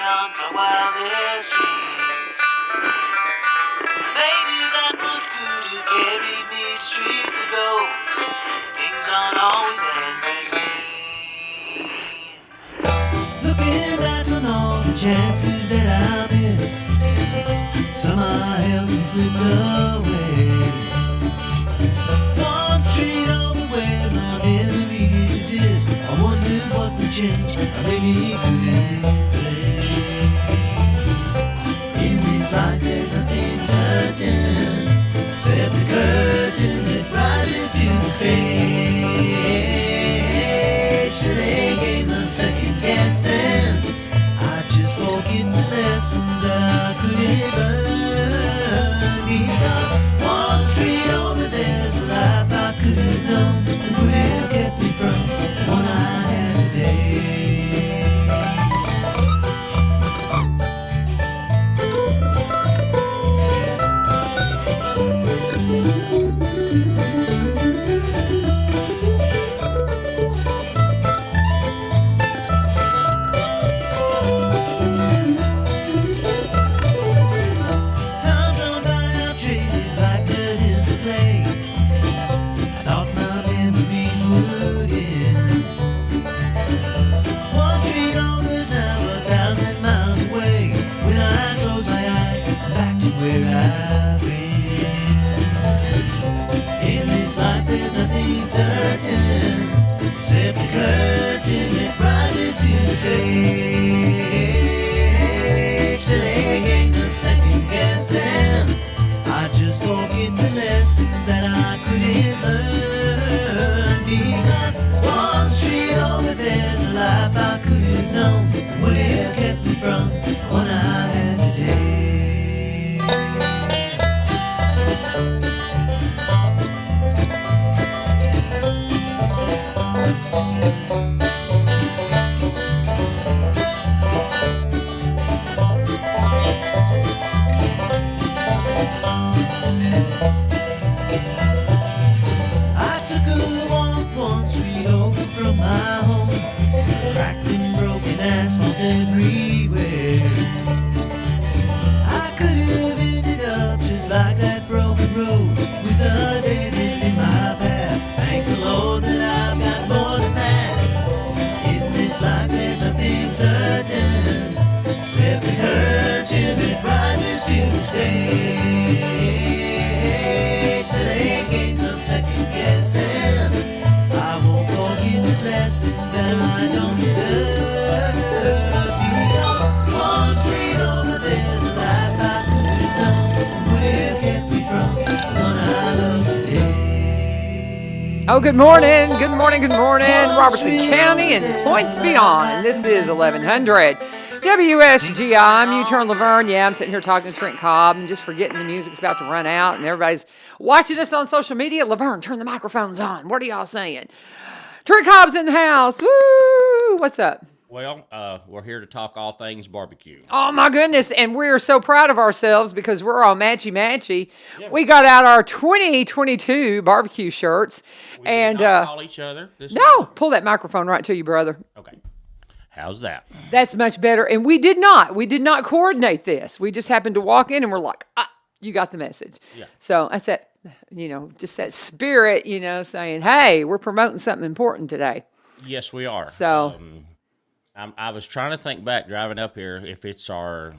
on my wildest dreams. Maybe that one could have carried me to streets of gold. Things aren't always as they seem. Looking back on all the chances that I missed, some I held, some slipped away. One street over where my memories exist, I wondered what would change, I really couldn't say. In this life there's nothing certain, except the curtain that rises to the stage. So they gave no second guessing, I just forget the lessons that I couldn't learn. Because one street over there's a life I could have known that would have kept me from the one I had today. Except the curtain that rises to the stage. So they ain't no second guessing, I just forget the lessons that I couldn't learn. Because one street over there's a life I could have known would have kept me from what I had today. I took a walk one street over from my home, cracked and broken asphalt everywhere. I could have ended up just like that broken road, with a dead end in my path. Thank the Lord that I've got more than that. In this life there's nothing certain, except the curtain that rises to the stage. So they ain't no second guessing, I won't forget the lessons that I don't deserve. Because one street over there's a life I could have known would have kept me from the one I love today. Oh, good morning. Good morning. Good morning. Robertson County and points beyond. This is 1100 WSGI. I'm U-Turn Laverne. Yeah, I'm sitting here talking to Trent Cobb and just forgetting the music's about to run out and everybody's watching us on social media. Laverne, turn the microphones on. What are y'all saying? Trent Cobb's in the house. Woo! What's up? Well, we're here to talk all things barbecue. Oh, my goodness. And we're so proud of ourselves because we're all matchy-matchy. Yeah. We got out our 2022 barbecue shirts. We did not call each other. Pull that microphone right to you, brother. Okay. How's that? That's much better. And we did not coordinate this. We just happened to walk in and we're like, you got the message. Yeah. So that's that, just that spirit, saying, hey, we're promoting something important today. Yes, we are. So I was trying to think back driving up here if it's our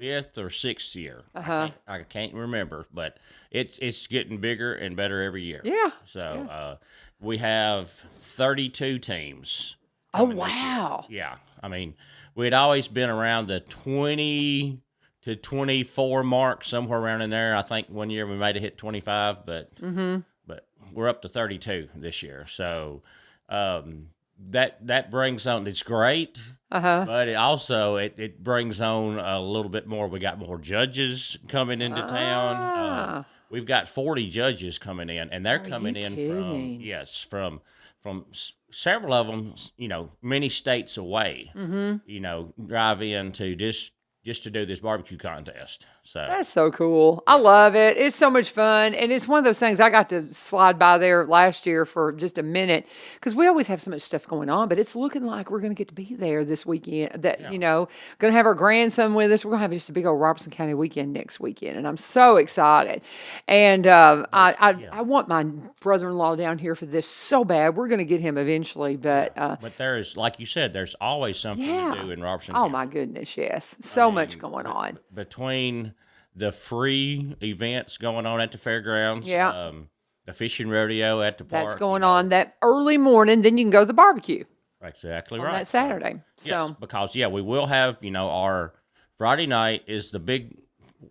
5th or 6th year. I can't remember, but it's getting bigger and better every year. Yeah. So we have 32 teams. Oh, wow. Yeah. I mean, we'd always been around the 20 to 24 mark, somewhere around in there. I think one year we might have hit 25, but we're up to 32 this year. So that brings on, it's great, but it brings on a little bit more. We got more judges coming into town. We've got 40 judges coming in, and they're coming in from several of them, many states away, drive in to just just to do this barbecue contest. So That's so cool. I love it. It's so much fun. And it's one of those things I got to slide by there last year for just a minute because we always have so much stuff going on, but it's looking like we're going to get to be there this weekend. That, going to have our grandson with us. We're going to have just a big old Robertson County weekend next weekend. And I'm so excited. And I want my brother-in-law down here for this so bad. We're going to get him eventually. But there's, like you said, there's always something to do in Robertson oh County. my goodness, yes. So much going on. Between the free events going on at the fairgrounds, Yeah. the fishing rodeo at the park. That's going on that early morning. Then you can go to the barbecue. Exactly on right. that Saturday. Yes, because we will have, our Friday night is the big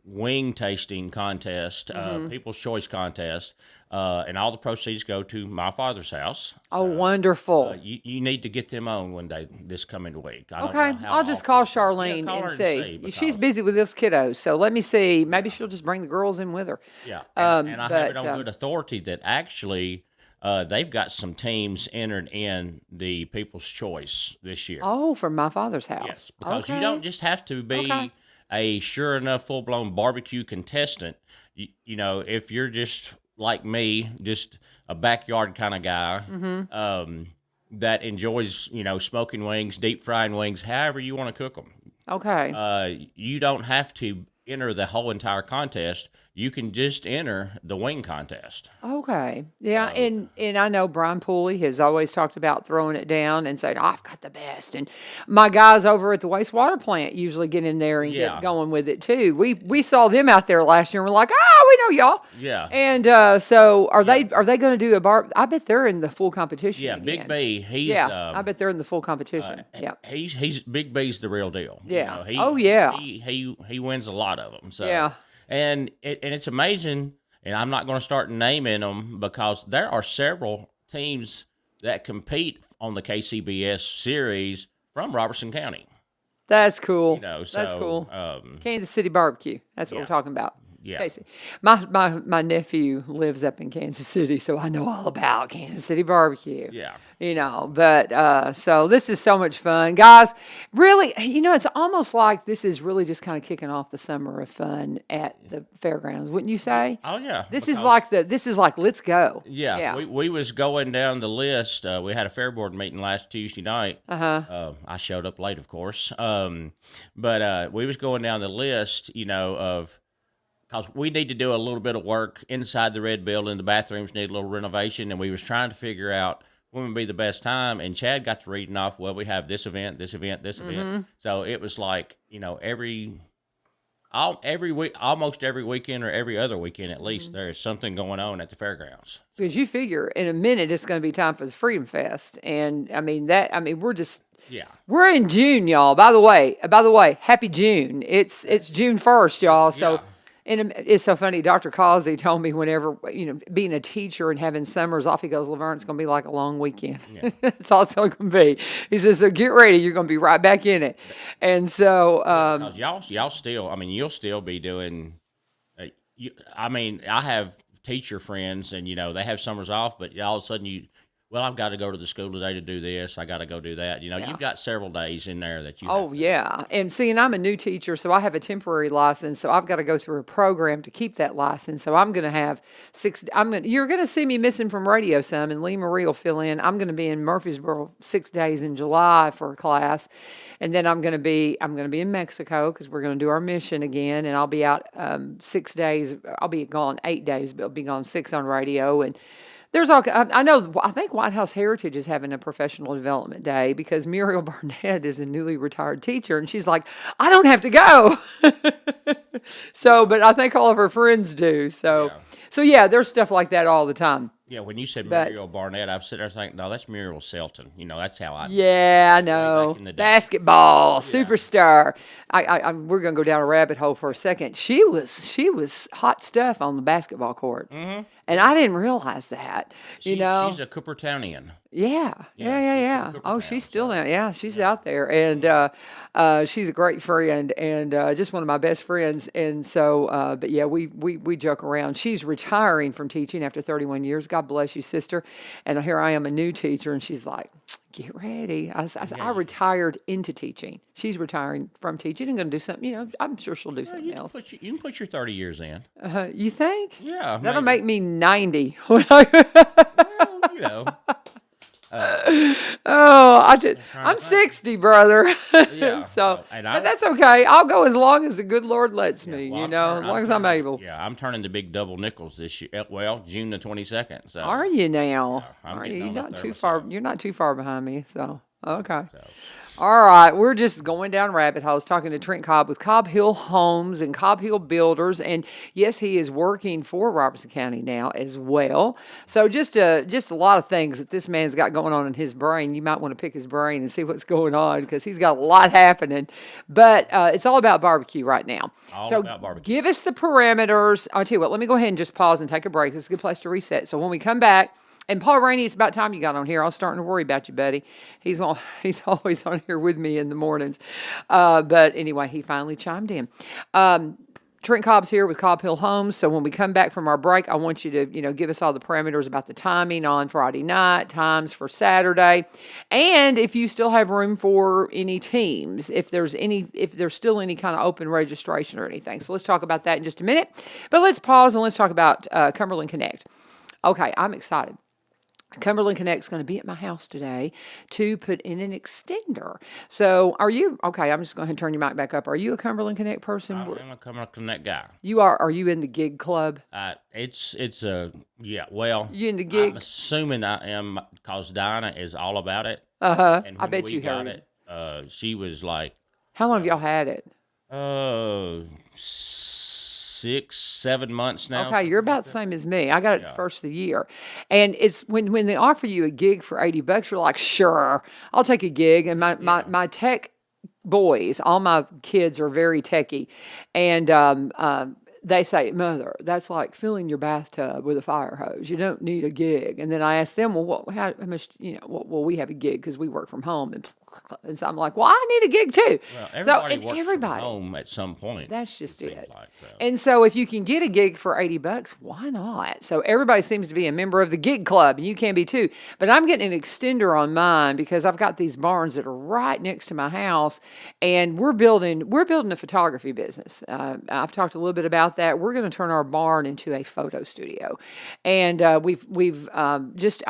wing tasting contest, People's Choice contest, and all the proceeds go to my father's house. Oh, wonderful. You need to get them on one day this coming week. I'll just call Charlene and see. She's busy with those kiddos, so let me see. Maybe she'll just bring the girls in with her. Yeah, and I have it on good authority that actually they've got some teams entered in the People's Choice this year. Oh, from my father's house. Yes, because you don't just have to be a sure enough full-blown barbecue contestant. If you're just like me, just a backyard kind of guy that enjoys, smoking wings, deep frying wings, however you want to cook them. Okay. You don't have to enter the whole entire contest. You can just enter the wing contest. Okay. Yeah, and I know Brian Pooley has always talked about throwing it down and saying, I've got the best. And my guys over at the wastewater plant usually get in there and get going with it too. We saw them out there last year and we're like, we know y'all. Yeah. And so are they going to do a bar? I bet they're in the full competition. Yeah, again. Big B. He's I bet they're in the full competition. Yeah. He's Big B's the real deal. Yeah. He wins a lot of them. So yeah. And it's amazing, and I'm not going to start naming them because there are several teams that compete on the KCBS series from Robertson County. That's cool. That's cool. Kansas City barbecue. That's what we're talking about. Yeah. Casey. My nephew lives up in Kansas City, so I know all about Kansas City barbecue. Yeah. But so this is so much fun. Guys, really, it's almost like this is really just kind of kicking off the summer of fun at the fairgrounds, wouldn't you say? Oh yeah. This is like let's go. Yeah. We was going down the list. We had a fair board meeting last Tuesday night. I showed up late, of course. But we was going down the list, of because we need to do a little bit of work inside the red building. The bathrooms need a little renovation, and we was trying to figure out when would be the best time. And Chad got to reading off, we have this event, this event, this event. So it was like, every week, almost every weekend or every other weekend at least, there is something going on at the fairgrounds. Because you figure in a minute it's going to be time for the Freedom Fest, and we're just. Yeah, we're in June, y'all. By the way, happy June. It's June 1st, y'all. So. Yeah. And it's so funny. Dr. Causey told me whenever, being a teacher and having summers off, he goes, Laverne, it's going to be like a long weekend. Yeah. It's all it's going to be. He says, so get ready. You're going to be right back in it. And so. Y'all still, you'll still be doing, I have teacher friends and, they have summers off, but all of a sudden I've got to go to the school today to do this. I got to go do that. You've got several days in there that you. Oh, yeah. And see, and I'm a new teacher, so I have a temporary license. So I've got to go through a program to keep that license. So I'm going to have you're going to see me missing from radio some, and Lee Marie will fill in. I'm going to be in Murfreesboro 6 days in July for a class. And then I'm going to be in Mexico because we're going to do our mission again. And I'll be out 6 days. I'll be gone 8 days, but I'll be gone 6 on radio. And there's all, I think White House Heritage is having a professional development day because Muriel Barnett is a newly retired teacher and she's like, I don't have to go. But I think all of her friends do. So there's stuff like that all the time. Yeah, when you said Muriel Barnett, I've sitting there thinking, no, that's Muriel Selton. That's how I. Yeah, I know. Basketball superstar. We're gonna go down a rabbit hole for a second. She was hot stuff on the basketball court, and I didn't realize that. She's a Coopertownian. Yeah. Oh, she's still there. Yeah, she's out there, and she's a great friend and just one of my best friends. And so, but yeah, we joke around. She's retiring from teaching after 31 years. God bless you, sister. And here I am, a new teacher, and she's like, get ready. I retired into teaching. She's retiring from teaching and going to do something. I'm sure she'll do something else. You can put your 30 years in. You think? Yeah. That'll make me 90. Well, you know. I'm 60, brother. Yeah. So but that's okay. I'll go as long as the good Lord lets me, well, as long as I'm able. Yeah, I'm turning the big double nickels this year. Well, June the 22nd. So Are you now? I'm Are getting you? You're on up not there too myself. far. You're not too far behind me. So okay. So, All right, we're just going down rabbit holes talking to Trent Cobb with Cobb Hill Homes and Cobb Hill Builders, and yes, he is working for Robertson County now as well. So just a lot of things that this man's got going on in his brain. You might want to pick his brain and see what's going on because he's got a lot happening. But it's all about barbecue right now. All so about barbecue. Give us the parameters. I'll tell you what. Let me go ahead and just pause and take a break. It's a good place to reset. So when we come back. And Paul Rainey, it's about time you got on here. I was starting to worry about you, buddy. He's always on here with me in the mornings. But anyway, he finally chimed in. Trent Cobb's here with Cobb Hill Homes. So when we come back from our break, I want you to, give us all the parameters about the timing on Friday night, times for Saturday, and if you still have room for any teams, if there's still any kind of open registration or anything. So let's talk about that in just a minute. But let's pause and let's talk about Cumberland Connect. Okay, I'm excited. Cumberland Connect's going to be at my house today to put in an extender. So are you, okay, I'm just going to turn your mic back up. Are you a Cumberland Connect person? I'm a Cumberland Connect guy. You are you in the gig club? Well. You in the gig? I'm assuming I am because Dinah is all about it. Uh-huh, And I bet you heard it. She was like. How long have y'all had it? 6-7 months now. Okay, you're about the same as me. I got it the first of the year. And it's when they offer you a gig for $80, you're like, sure, I'll take a gig. And my tech boys, all my kids are very techie. And they say, Mother, that's like filling your bathtub with a fire hose. You don't need a gig. And then I ask them, well, how much, well, we have a gig because we work from home. And so I'm like, well, I need a gig too. Well, everybody works from home at some point. That's just it. Like, so. And so if you can get a gig for $80, why not? So everybody seems to be a member of the gig club, and you can be too. But I'm getting an extender on mine because I've got these barns that are right next to my house, and we're building a photography business. I've talked a little bit about that. We're going to turn our barn into a photo studio, and I just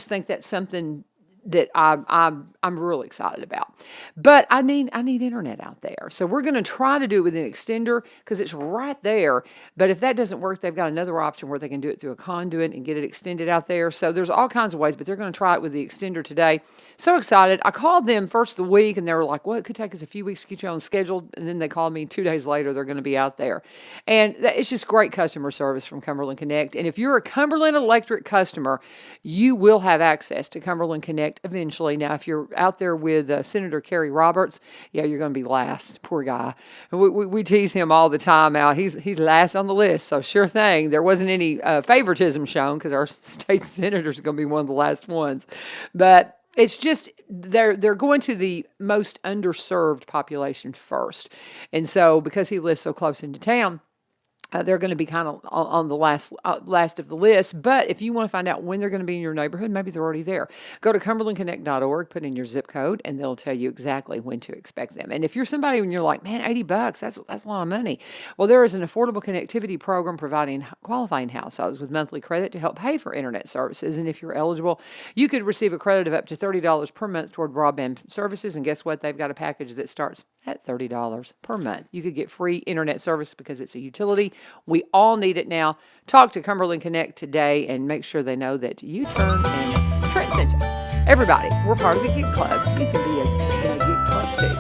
think that's something that I'm really excited about. But I need internet out there. So we're going to try to do it with an extender because it's right there. But if that doesn't work, they've got another option where they can do it through a conduit and get it extended out there. So there's all kinds of ways, but they're going to try it with the extender today. So excited. I called them first of the week and they were like, well, it could take us a few weeks to get you on schedule. And then they called me 2 days later, they're going to be out there. And it's just great customer service from Cumberland Connect. And if you're a Cumberland Electric customer, you will have access to Cumberland Connect eventually. Now, if you're out there with Senator Kerry Roberts, yeah, you're going to be last. Poor guy. We tease him all the time out. He's last on the list. So sure thing. There wasn't any favoritism shown because our state senator is going to be one of the last ones. But it's just they're going to the most underserved population first. And so because he lives so close into town, they're going to be kind of on the last of the list. But if you want to find out when they're going to be in your neighborhood, maybe they're already there. Go to cumberlandconnect.org, put in your zip code, and they'll tell you exactly when to expect them. And if you're somebody and you're like, man, $80, that's a lot of money. Well, there is an affordable connectivity program providing qualifying households with monthly credit to help pay for internet services. And if you're eligible, you could receive a credit of up to $30 per month toward broadband services. And guess what? They've got a package that starts at $30 per month. You could get free internet service because it's a utility. We all need it now. Talk to Cumberland Connect today and make sure they know that you turn and Trent sent you. Everybody, we're part of the Gig Club. You can be in a Gig Club too.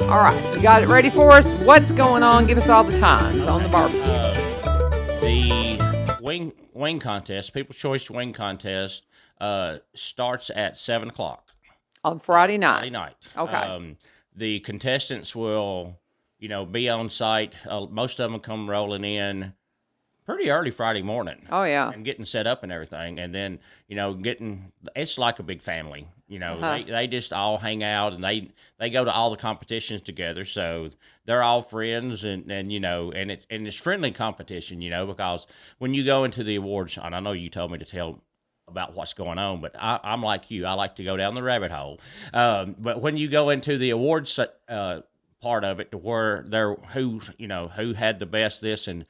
All right, you got it ready for us? What's going on? Give us all the times on the barbecue. The wing contest, People's Choice Wing Contest, starts at 7 o'clock. On Friday night. Friday night. Okay. The contestants will, be on site. Most of them come rolling in pretty early Friday morning. Oh, yeah. And getting set up and everything. And then, it's like a big family. They just all hang out and they go to all the competitions together. So they're all friends and it's friendly competition, because when you go into the awards, and I know you told me to tell about what's going on, but I'm like you. I like to go down the rabbit hole. But when you go into the awards part of it, to where who had the best this and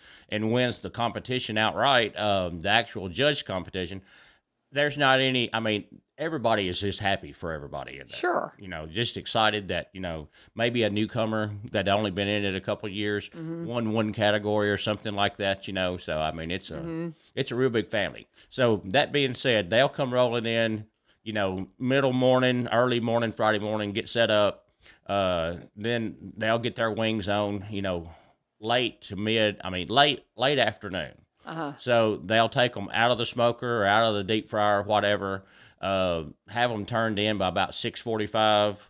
wins the competition outright, the actual judge competition, there's not any. I mean, everybody is just happy for everybody in there. Sure. Just excited that maybe a newcomer that only been in it a couple of years won one category or something like that. So I mean, it's a real big family. So that being said, they'll come rolling in, middle morning, early morning, Friday morning, get set up. Then they'll get their wings on, late to late afternoon. So they'll take them out of the smoker or out of the deep fryer, whatever. Have them turned in by about 6:45.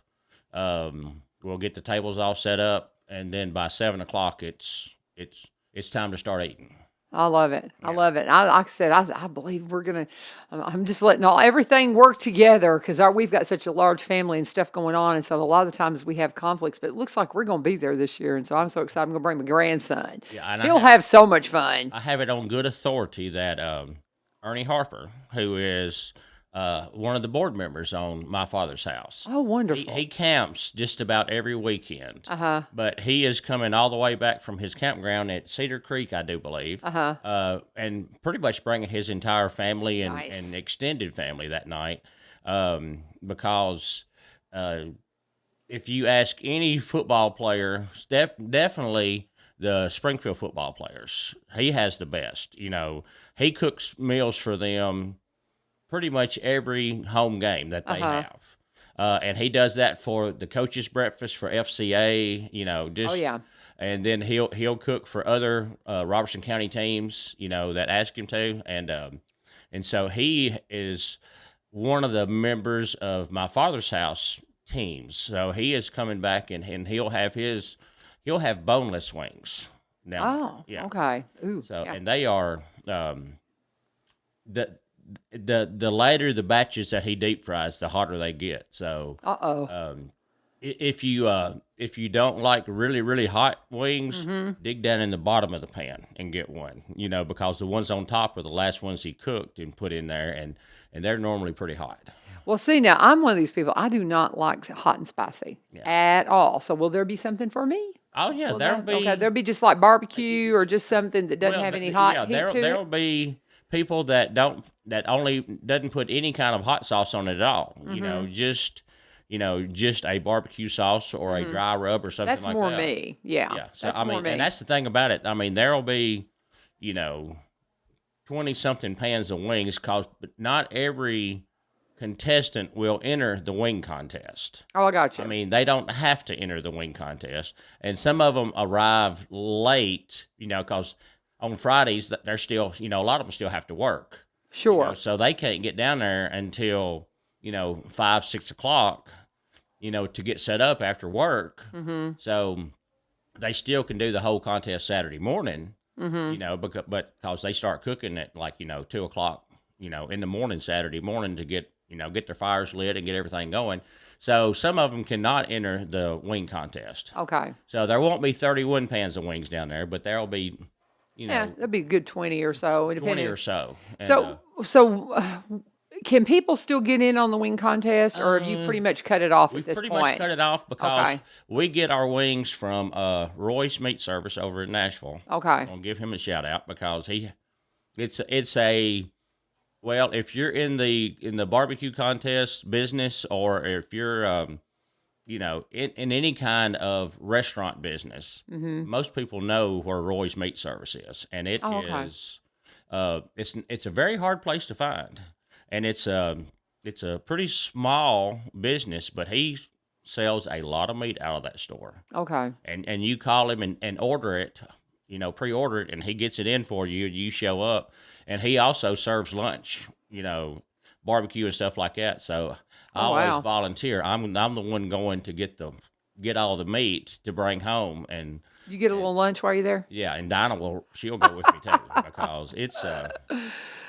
We'll get the tables all set up, and then by 7:00, it's time to start eating. I love it. I love it. Like I said, I believe we're going to, I'm just letting everything work together because we've got such a large family and stuff going on. And so a lot of the times we have conflicts, but it looks like we're going to be there this year. And so I'm so excited. I'm going to bring my grandson. Yeah, and He'll have so much fun. I have it on good authority that Ernie Harper, who is one of the board members on My Father's House. Oh, wonderful. He camps just about every weekend. But he is coming all the way back from his campground at Cedar Creek, I do believe. And pretty much bringing his entire family and extended family that night. Because if you ask any football player, definitely the Springfield football players, he has the best. He cooks meals for them pretty much every home game that they have. And he does that for the coaches' breakfast for FCA, and then he'll cook for other Robertson County teams, that ask him to. And so he is one of the members of My Father's House teams. So he is coming back and he'll have boneless wings. Now, okay. Ooh, and they are, the later the batches that he deep fries, the hotter they get. So, if you don't like really, really hot wings, dig down in the bottom of the pan and get one. Because the ones on top are the last ones he cooked and put in there, and they're normally pretty hot. Well, see, now I'm one of these people. I do not like hot and spicy at all. So, will there be something for me? Oh yeah, there'll be just like barbecue or just something that doesn't have any hot heat to it. There'll be people that only doesn't put any kind of hot sauce on it at all. Just a barbecue sauce or a dry rub or something like that. That's more me. Yeah. So and that's the thing about it. I mean, there'll be 20-something pans of wings, but not every contestant will enter the wing contest. Oh, I got you. I mean, they don't have to enter the wing contest, and some of them arrive late. Because on Fridays, they're still, a lot of them still have to work. Sure. So they can't get down there until, 5, 6 o'clock, to get set up after work. So they still can do the whole contest Saturday morning, because they start cooking at 2 o'clock, in the morning, Saturday morning to get their fires lit and get everything going. So some of them cannot enter the wing contest. Okay. So there won't be 31 pans of wings down there, but there'll be, there'll be a good 20 or so. 20 or so. And, can people still get in on the wing contest, or have you pretty much cut it off at this point? We've pretty much cut it off because we get our wings from Roy's Meat Service over in Nashville. Okay. I'm going to give him a shout out because if you're in the barbecue contest business, or if you're in any kind of restaurant business, most people know where Roy's Meat Service is, and it is it's a very hard place to find, and it's a pretty small business, but he sells a lot of meat out of that store. Okay. And you call him and order it, pre-order it, and he gets it in for you. You show up, and he also serves lunch, barbecue and stuff like that. So I always volunteer. I'm the one going to get all the meat to bring home, and you get a little lunch while you're there. Yeah, and Dinah she'll go with me too because it's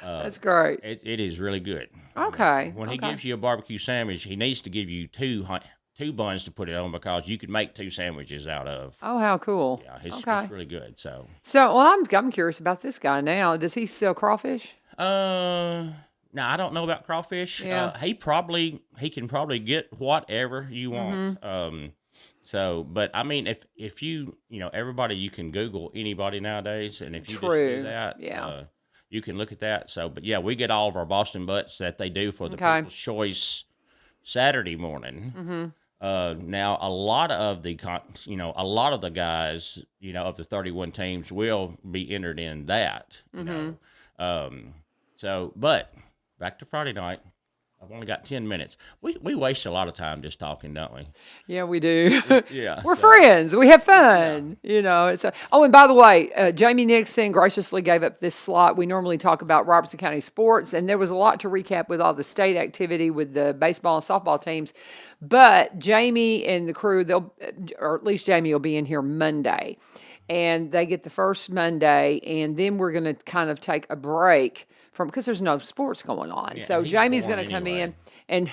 that's great. It is really good. Okay. When he gives you a barbecue sandwich, he needs to give you two buns to put it on because you could make 2 sandwiches out of. Oh, how cool! Yeah, it's really good. So well, I'm curious about this guy now. Does he sell crawfish? Now I don't know about crawfish. Yeah. He can probably get whatever you want. So, but I mean, if you everybody, you can Google anybody nowadays, and if you just do that, you can look at that. So, but yeah, we get all of our Boston butts that they do for the People's Choice Saturday morning. Now a lot of the guys, of the 31 teams will be entered in that. So, but back to Friday night. I've only got 10 minutes. We waste a lot of time just talking, don't we? Yeah, we do. Yeah. We're friends. We have fun. Yeah. And by the way, Jamie Nixon graciously gave up this slot. We normally talk about Robertson County sports, and there was a lot to recap with all the state activity with the baseball and softball teams. But Jamie and the crew, or at least Jamie will be in here Monday. And they get the first Monday, and then we're going to kind of take a break because there's no sports going on. Yeah, so Jamie's going to come in, and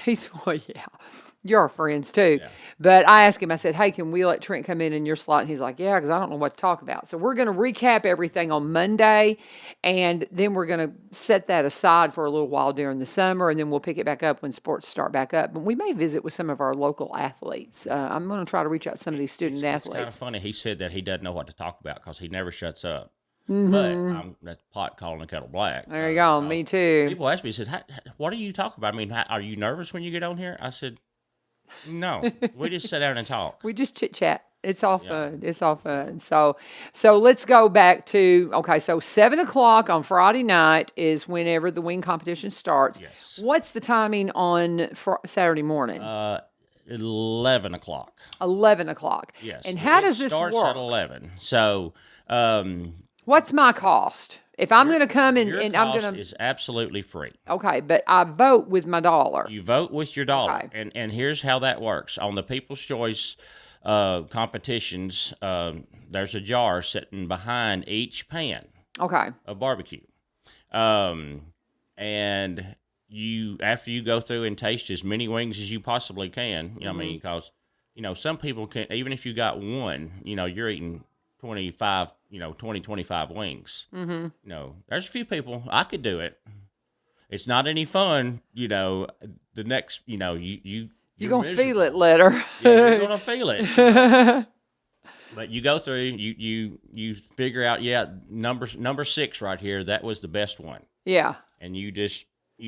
you're our friends too. Yeah. But I asked him, I said, hey, can we let Trent come in your slot? And he's like, yeah, because I don't know what to talk about. So we're going to recap everything on Monday, and then we're going to set that aside for a little while during the summer, and then we'll pick it back up when sports start back up. But we may visit with some of our local athletes. I'm going to try to reach out to some of these student athletes. It's kind of funny. He said that he doesn't know what to talk about because he never shuts up. But that's pot calling the kettle black. There you go. Me too. People ask me, said, what do you talk about? I mean, are you nervous when you get on here? I said, no. We just sit down and talk. We just chit chat. It's all fun. It's all fun. So let's go back to, so 7 o'clock on Friday night is whenever the wing competition starts. Yes. What's the timing on Saturday morning? 11 o'clock. 11 o'clock. Yes. And how does this work? It starts at 11. So, what's my cost? If I'm going to come your and cost I'm going to is absolutely free. Okay, but I vote with my dollar. You vote with your dollar. Okay. And here's how that works. On the People's Choice competitions, there's a jar sitting behind each pan of barbecue. And after you go through and taste as many wings as you possibly can, I mean, because, some people can, even if you got one, you're eating 25 wings. There's a few people, I could do it. It's not any fun, the next, you're going to feel it later. Yeah, you're going to feel it. But you go through, you figure out, number 6 right here, that was the best one. Yeah. And you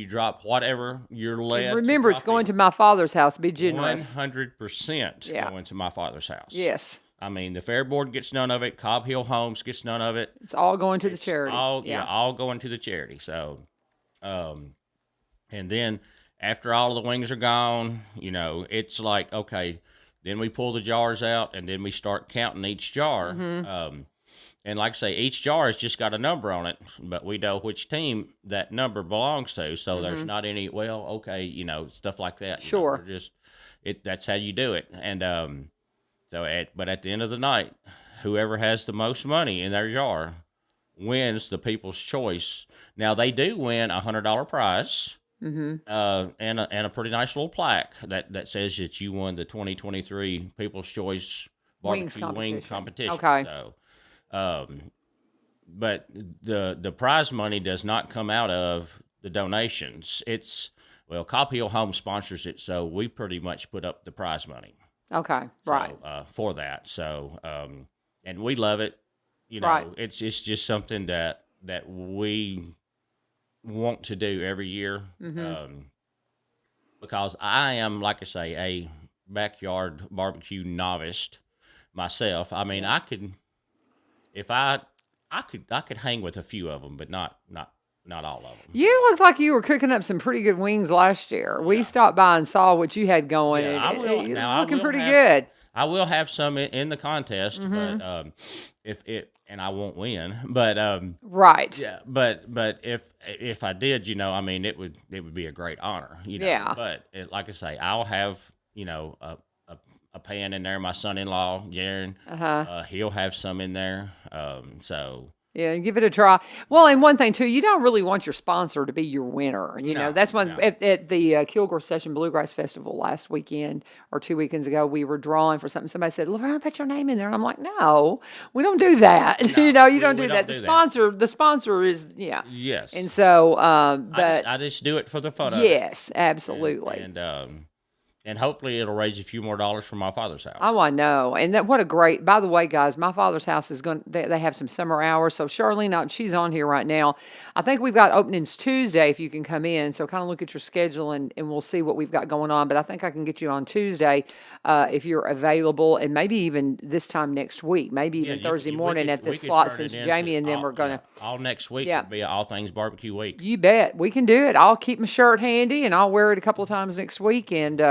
drop whatever you're led. And remember, it's going to my father's house. Be generous. 100% going to my father's house. Yes. I mean, the Fair Board gets none of it. Cobb Hill Homes gets none of it. It's all going to the charity. All going to the charity. So, and then after all of the wings are gone, it's like, okay, then we pull the jars out and then we start counting each jar. And like I say, each jar has just got a number on it, but we know which team that number belongs to. So there's not any, stuff like that. Sure. That's how you do it. And, but at the end of the night, whoever has the most money in their jar wins the People's Choice. Now they do win $100 prize, and a pretty nice little plaque that says that you won the 2023 People's Choice Barbecue Wing Competition. Okay. So, but the prize money does not come out of the donations. Cobb Hill Home sponsors it, so we pretty much put up the prize money. Okay, right. For that. So, and we love it. It's just something that we want to do every year. Because I am, like I say, a backyard barbecue novice myself. I mean, I could hang with a few of them, but not all of them. You looked like you were cooking up some pretty good wings last year. We stopped by and saw what you had going. Yeah, it was looking pretty good. I will have some in the contest, but and I won't win, but right. Yeah, but if I did, it would be a great honor, Yeah. But like I say, I'll have a pan in there. My son-in-law, Jaron, he'll have some in there. So Yeah, give it a try. Well, and one thing too, you don't really want your sponsor to be your winner. No, That's when no. at the Kilgore Session Bluegrass Festival last weekend or 2 weekends ago, we were drawing for something. Somebody said, "Laverne, put your name in there," and I'm like, "No, we don't do that. No, You don't we do don't that. do that. The sponsor is And Yes. so, but I just do it for the fun of it. yes, absolutely. And hopefully it'll raise a few more dollars for my father's house. Oh, I know. And what a great, by the way, guys, my father's house is they have some summer hours. So Charlene, she's on here right now. I think we've got openings Tuesday if you can come in. So kind of look at your schedule and we'll see what we've got going on. But I think I can get you on Tuesday if you're available, and maybe even this time next week, maybe even Thursday morning at the slot, since Jamie and them are going to. All next week will be All Things Barbecue Week. You bet. We can do it. I'll keep my shirt handy and I'll wear it a couple of times next week, and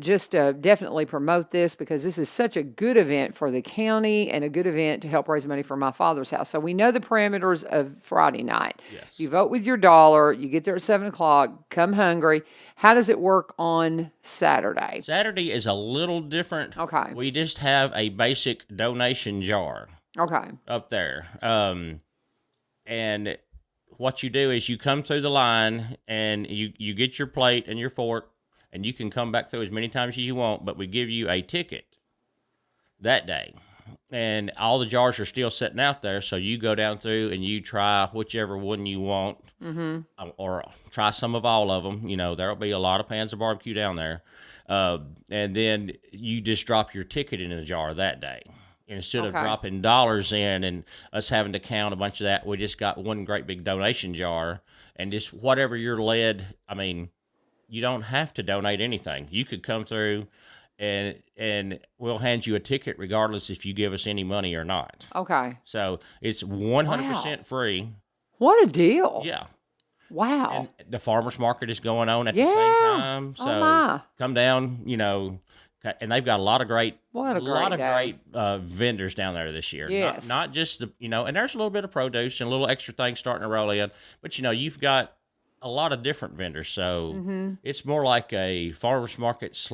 just definitely promote this, because this is such a good event for the county and a good event to help raise money for my father's house. So we know the parameters of Friday night. Yes. You vote with your dollar. You get there at 7:00. Come hungry. How does it work on Saturday? Saturday is a little different. Okay. We just have a basic donation jar. Okay. Up there. And what you do is you come through the line and you get your plate and your fork, and you can come back through as many times as you want, but we give you a ticket that day. And all the jars are still sitting out there, so you go down through and you try whichever one you want, or try some of all of them. There'll be a lot of pans of barbecue down there. And then you just drop your ticket in the jar that day. Instead of dropping dollars in and us having to count a bunch of that, we just got one great big donation jar, and just whatever you're led. I mean, you don't have to donate anything. You could come through and we'll hand you a ticket regardless if you give us any money or not. Okay. So it's 100% free. What a deal. Yeah. Wow. And the farmer's market is going on at the same time. So come down, and they've got a lot of great vendors down there this year. Yes. Not just and there's a little bit of produce and a little extra things starting to roll in, but you've got a lot of different vendors. So it's more like a farmer's market /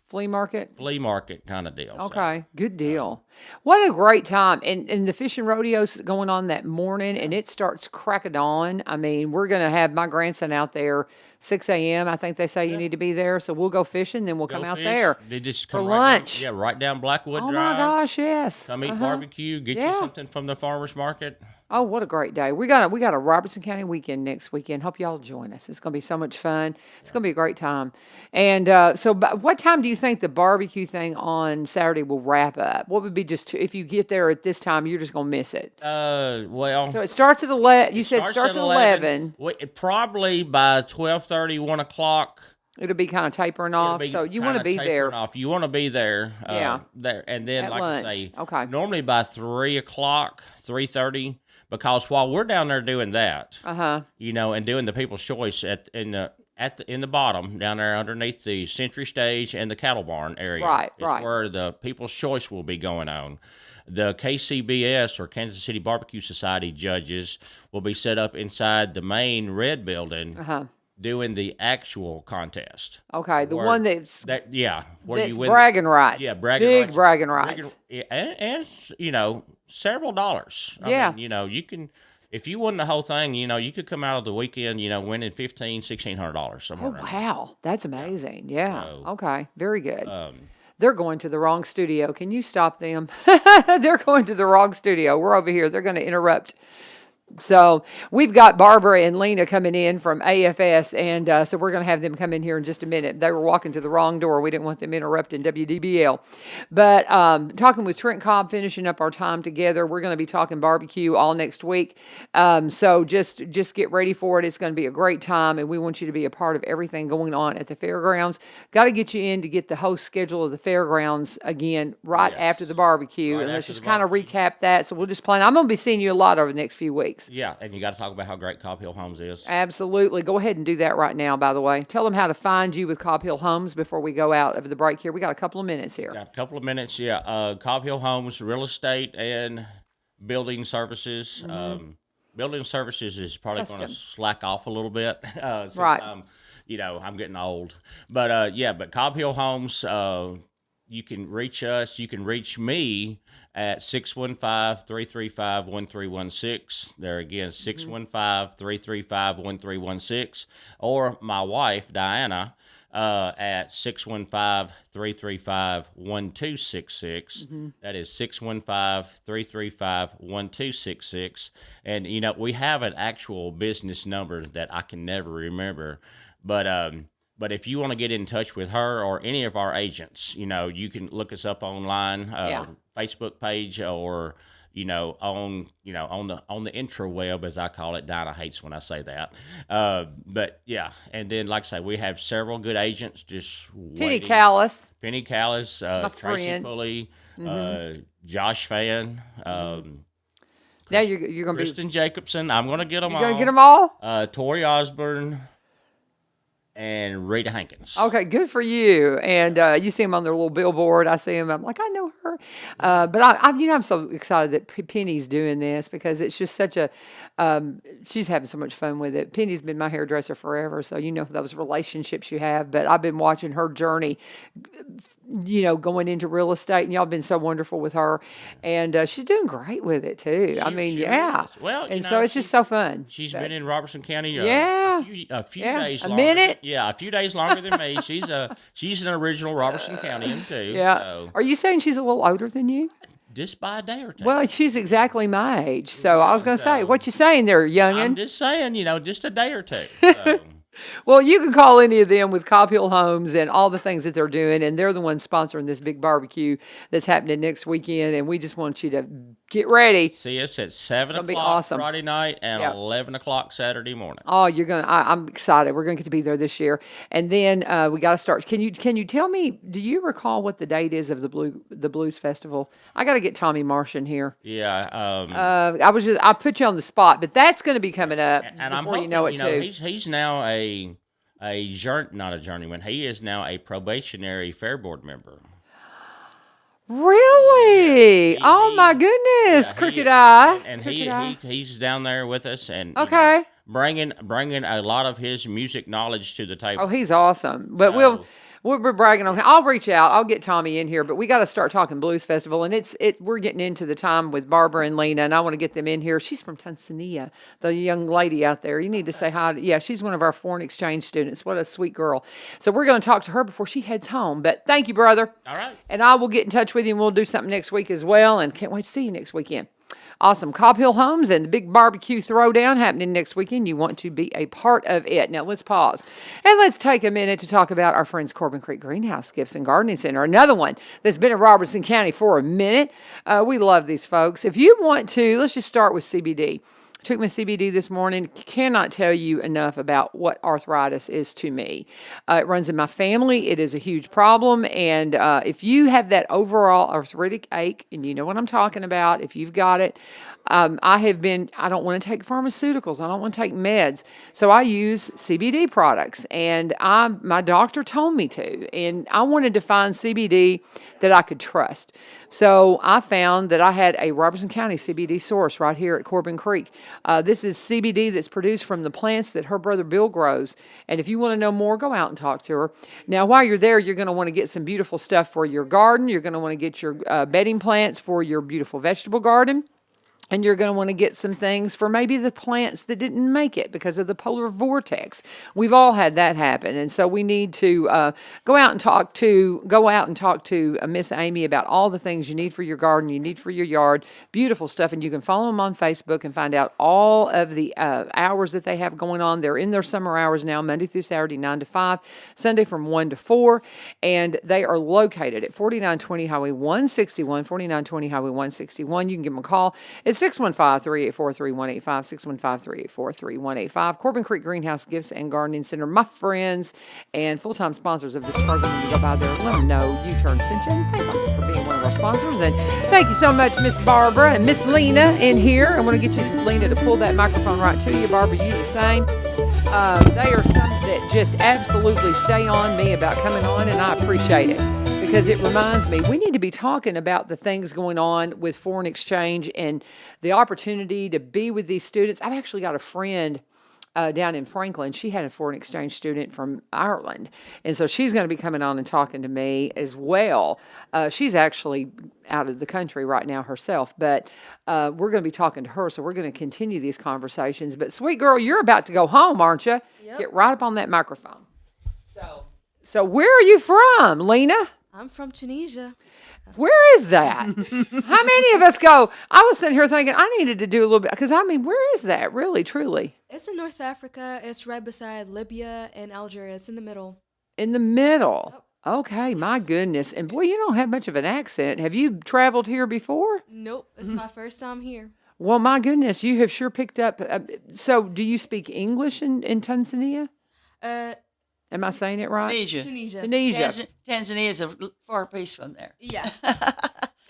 flea market kind of deal. Okay, good deal. What a great time. And the fishing rodeo's going on that morning, and it starts crack of dawn. I mean, we're going to have my grandson out there 6 a.m. I think they say you need to be there. So we'll go fishing, then we'll come out there They just for come lunch. Right down Blackwood Drive. Oh, my gosh, yes. Come eat barbecue, get you something from the farmer's market. Oh, what a great day. We got a Robertson County weekend next weekend. Hope y'all join us. It's going to be so much fun. It's going to be a great time. And so what time do you think the barbecue thing on Saturday will wrap up? What would be if you get there at this time, you're just going to miss it? Well. So it starts at 11. You said it starts at 11. Probably by 12:30, 1 o'clock. It'll be kind of tapering off. So you want to be there. You want to be there. There. And then, at like lunch. I say, normally by 3 o'clock, 3:30, because while we're down there doing that, and doing the People's Choice in the bottom down there underneath the Century Stage and the Cattle Barn area, right, where the People's Choice will be going on. The KCBS, or Kansas City Barbecue Society, judges will be set up inside the main red building. Doing the actual contest. Okay, the one where that's you win bragging rights. Yeah, bragging rights. And several dollars. I mean, you can, if you won the whole thing, you could come out of the weekend, winning $1,500-$1,600 somewhere. Oh, wow, that's amazing. Yeah. So, okay, very good. They're going to the wrong studio. Can you stop them? They're going to the wrong studio. We're over here. They're going to interrupt. So we've got Barbara and Lina coming in from AFS, and so we're going to have them come in here in just a minute. They were walking to the wrong door. We didn't want them interrupting WDBL. But talking with Trent Cobb, finishing up our time together. We're going to be talking barbecue all next week. So just get ready for it. It's going to be a great time, and we want you to be a part of everything going on at the fairgrounds. Got to get you in to get the host schedule of the fairgrounds again after the barbecue. And let's just kind of recap that. So we'll just plan. I'm going to be seeing you a lot over the next few weeks. Yeah, and you got to talk about how great Cobb Hill Homes is. Absolutely. Go ahead and do that right now, by the way. Tell them how to find you with Cobb Hill Homes before we go out of the break here. We got a couple of minutes here. Got a couple of minutes, yeah. Cobb Hill Homes, real estate and building services. Building services is probably going to slack off a little bit since I'm getting old. But, but Cobb Hill Homes, you can reach us. You can reach me at 615-335-1316. There again, 615-335-1316. Or my wife, Diana, at 615-335-1266. That is 615-335-1266. And, we have an actual business number that I can never remember. But if you want to get in touch with her or any of our agents, you can look us up online, Facebook page, or on the intraweb, as I call it. Dinah hates when I say that. But yeah, and then like I say, we have several good agents just Penny Callis, Tracy friend. Pulley, Josh Fan. Now you're going to be Kristen Jacobson. I'm going to get them all. You're going to get them all? Tori Osborne. And Rita Hankins. Okay, good for you. And you see them on their little billboard. I see them. I'm like, I know her. But I'm so excited that Penny's doing this because it's just such a. She's having so much fun with it. Penny's been my hairdresser forever, so those relationships you have. But I've been watching her journey, going into real estate, and y'all been so wonderful with her, and she's doing great with it too. She is. Well, and so it's just so fun. She's been in Robertson County. A few days. A longer. minute. Yeah, a few days longer than me. She's an original Robertson Countian too. Yeah. So. Are you saying she's a little older than you? Just by a day or two. Well, she's exactly my age. So I was going to say, what you saying there, youngin'? I'm just saying, just a day or two. So. Well, you can call any of them with Cobb Hill Homes and all the things that they're doing, and they're the ones sponsoring this big barbecue that's happening next weekend, and we just want you to get ready. See us at 7 o'clock awesome. Friday night and 11 o'clock Saturday morning. Oh, I'm excited. We're going to get to be there this year. And then we got to start. Can you tell me, do you recall what the date is of the Blues Festival? I got to get Tommy Marsh in here. Yeah. I put you on the spot, but that's going to be coming up and before I'm hoping, you know it too. He's now not a journeyman. He is now a probationary Fair Board member. Really? My goodness, Crooked Eye. And he's down there with us, and bringing a lot of his music knowledge to the table. Oh, he's awesome. But we're bragging on him. I'll reach out. I'll get Tommy in here, but we got to start talking Blues Festival, and we're getting into the time with Barbara and Lina, and I want to get them in here. She's from Tanzania, the young lady out there. You need to say hi. Yeah, she's one of our foreign exchange students. What a sweet girl. So we're going to talk to her before she heads home. But thank you, brother. All right. And I will get in touch with you, and we'll do something next week as well, and can't wait to see you next weekend. Awesome. Cobb Hill Homes and the big barbecue throwdown happening next weekend. You want to be a part of it. Now, let's pause and let's take a minute to talk about our friends Corbin Creek Greenhouse Gifts and Gardening Center, another one that's been in Robertson County for a minute. We love these folks. If you want to, let's just start with CBD. Took my CBD this morning. Cannot tell you enough about what arthritis is to me. It runs in my family. It is a huge problem. And if you have that overall arthritic ache, and you know what I'm talking about, if you've got it, I don't want to take pharmaceuticals. I don't want to take meds. So I use CBD products. And my doctor told me to. And I wanted to find CBD that I could trust. So I found that I had a Robertson County CBD source right here at Corbin Creek. This is CBD that's produced from the plants that her brother Bill grows. And if you want to know more, go out and talk to her. Now, while you're there, you're going to want to get some beautiful stuff for your garden. You're going to want to get your bedding plants for your beautiful vegetable garden. And you're going to want to get some things for maybe the plants that didn't make it because of the polar vortex. We've all had that happen. And so we need to go out and talk to Miss Amy about all the things you need for your garden, you need for your yard. Beautiful stuff. And you can follow them on Facebook and find out all of the hours that they have going on. They're in their summer hours now, Monday through Saturday, 9 to 5, Sunday from 1 to 4. And they are located at 4920 Highway 161, 4920 Highway 161. You can give them a call. It's 615-384-3185, 615-384-3185. Corbin Creek Greenhouse Gifts and Gardening Center, my friends and full-time sponsors of this program. When you go by there, let them know U-Turn sent you. And thank them for being one of our sponsors. And thank you so much, Miss Barbara and Miss Lina in here. I want to get you, Lina, to pull that microphone right to you. Barbara, you the same. They are some that just absolutely stay on me about coming on, and I appreciate it. Because it reminds me, we need to be talking about the things going on with foreign exchange and the opportunity to be with these students. I've actually got a friend down in Franklin. She had a foreign exchange student from Ireland. And so she's going to be coming on and talking to me as well. She's actually out of the country right now herself, but we're going to be talking to her. So we're going to continue these conversations. But sweet girl, you're about to go home, aren't you? Yep. Get right up on that microphone. So where are you from, Lina? I'm from Tunisia. Where is that? How many of us go? I was sitting here thinking I needed to do a little bit because where is that really, truly? It's in North Africa. It's right beside Libya and Algeria. It's in the middle. In the middle. Yep. Okay, my goodness. And boy, you don't have much of an accent. Have you traveled here before? Nope, it's my first time here. Well, my goodness, you have sure picked up. So, do you speak English in Tanzania? Am I saying it right? Tunisia. Tanzania is a far piece from there. Yeah.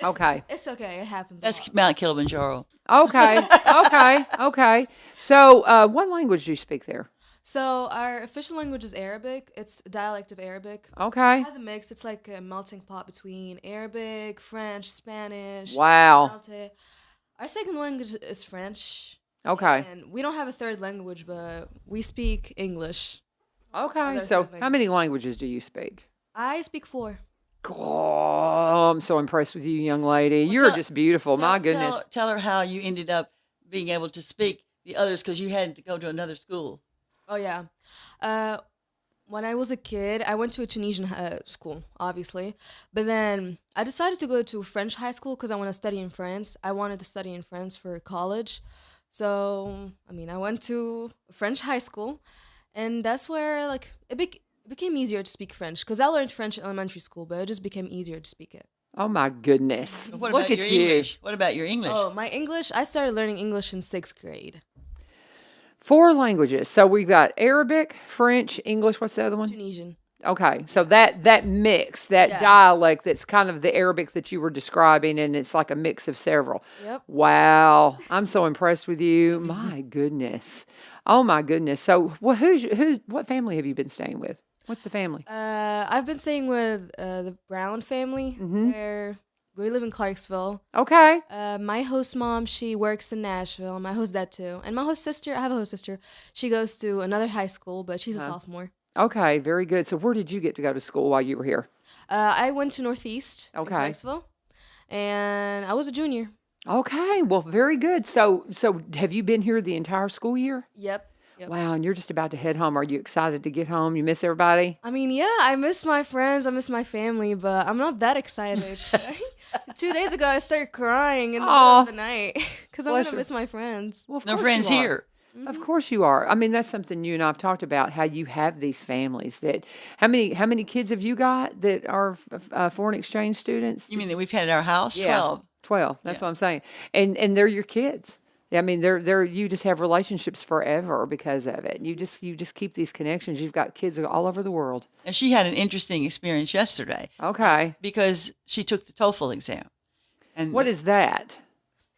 Okay. It's okay. It happens. That's Mount Kilimanjaro. Okay. So, what language do you speak there? So our official language is Arabic. It's a dialect of Arabic. Okay. It has a mix. It's like a melting pot between Arabic, French, Spanish. Wow. Malte. Our second language is French. Okay. And we don't have a third language, but we speak English. Okay. So, how many languages do you speak? I speak 4. Oh, I'm so impressed with you, young lady. You're just beautiful. My goodness. Tell her how you ended up being able to speak the others because you had to go to another school. Oh, yeah. When I was a kid, I went to a Tunisian school, obviously. But then I decided to go to French high school because I want to study in France. I wanted to study in France for college. So, I went to French high school. And that's where, it became easier to speak French. Because I learned French in elementary school, but it just became easier to speak it. Oh, my goodness. What Look about at your you. English? What about your English? Oh, my English, I started learning English in 6th grade. 4 languages. So we've got Arabic, French, English. What's the other one? Tunisian. Okay. So that mix, that Yeah. dialect that's kind of the Arabic that you were describing, and it's like a mix of several. Yep. Wow. I'm so impressed with you. My goodness. Oh, my goodness. So what family have you been staying with? What's the family? I've been staying with the Brown family. We live in Clarksville. Okay. My host mom, she works in Nashville. My host dad too. And my host sister, I have a host sister. She goes to another high school, but she's a sophomore. Okay. Very good. So where did you get to go to school while you were here? I went to Northeast in Okay. Clarksville. And I was a junior. Okay. Well, very good. So have you been here the entire school year? Yep. Wow. And you're just about to head home. Are you excited to get home? You miss everybody? Yeah, I miss my friends. I miss my family, but I'm not that excited. 2 days ago, I started crying in the middle of the night because I'm going to miss my friends. Well, of No course friends you are. here. Of course you are. That's something you and I've talked about, how you have these families that, how many kids have you got that are foreign exchange students? You mean that we've had at our house? Yeah. 12. 12. That's what I'm saying. And they're your kids. They're you just have relationships forever because of it. You just keep these connections. You've got kids all over the world. And she had an interesting experience yesterday. Okay. Because she took the TOEFL exam. And What is that?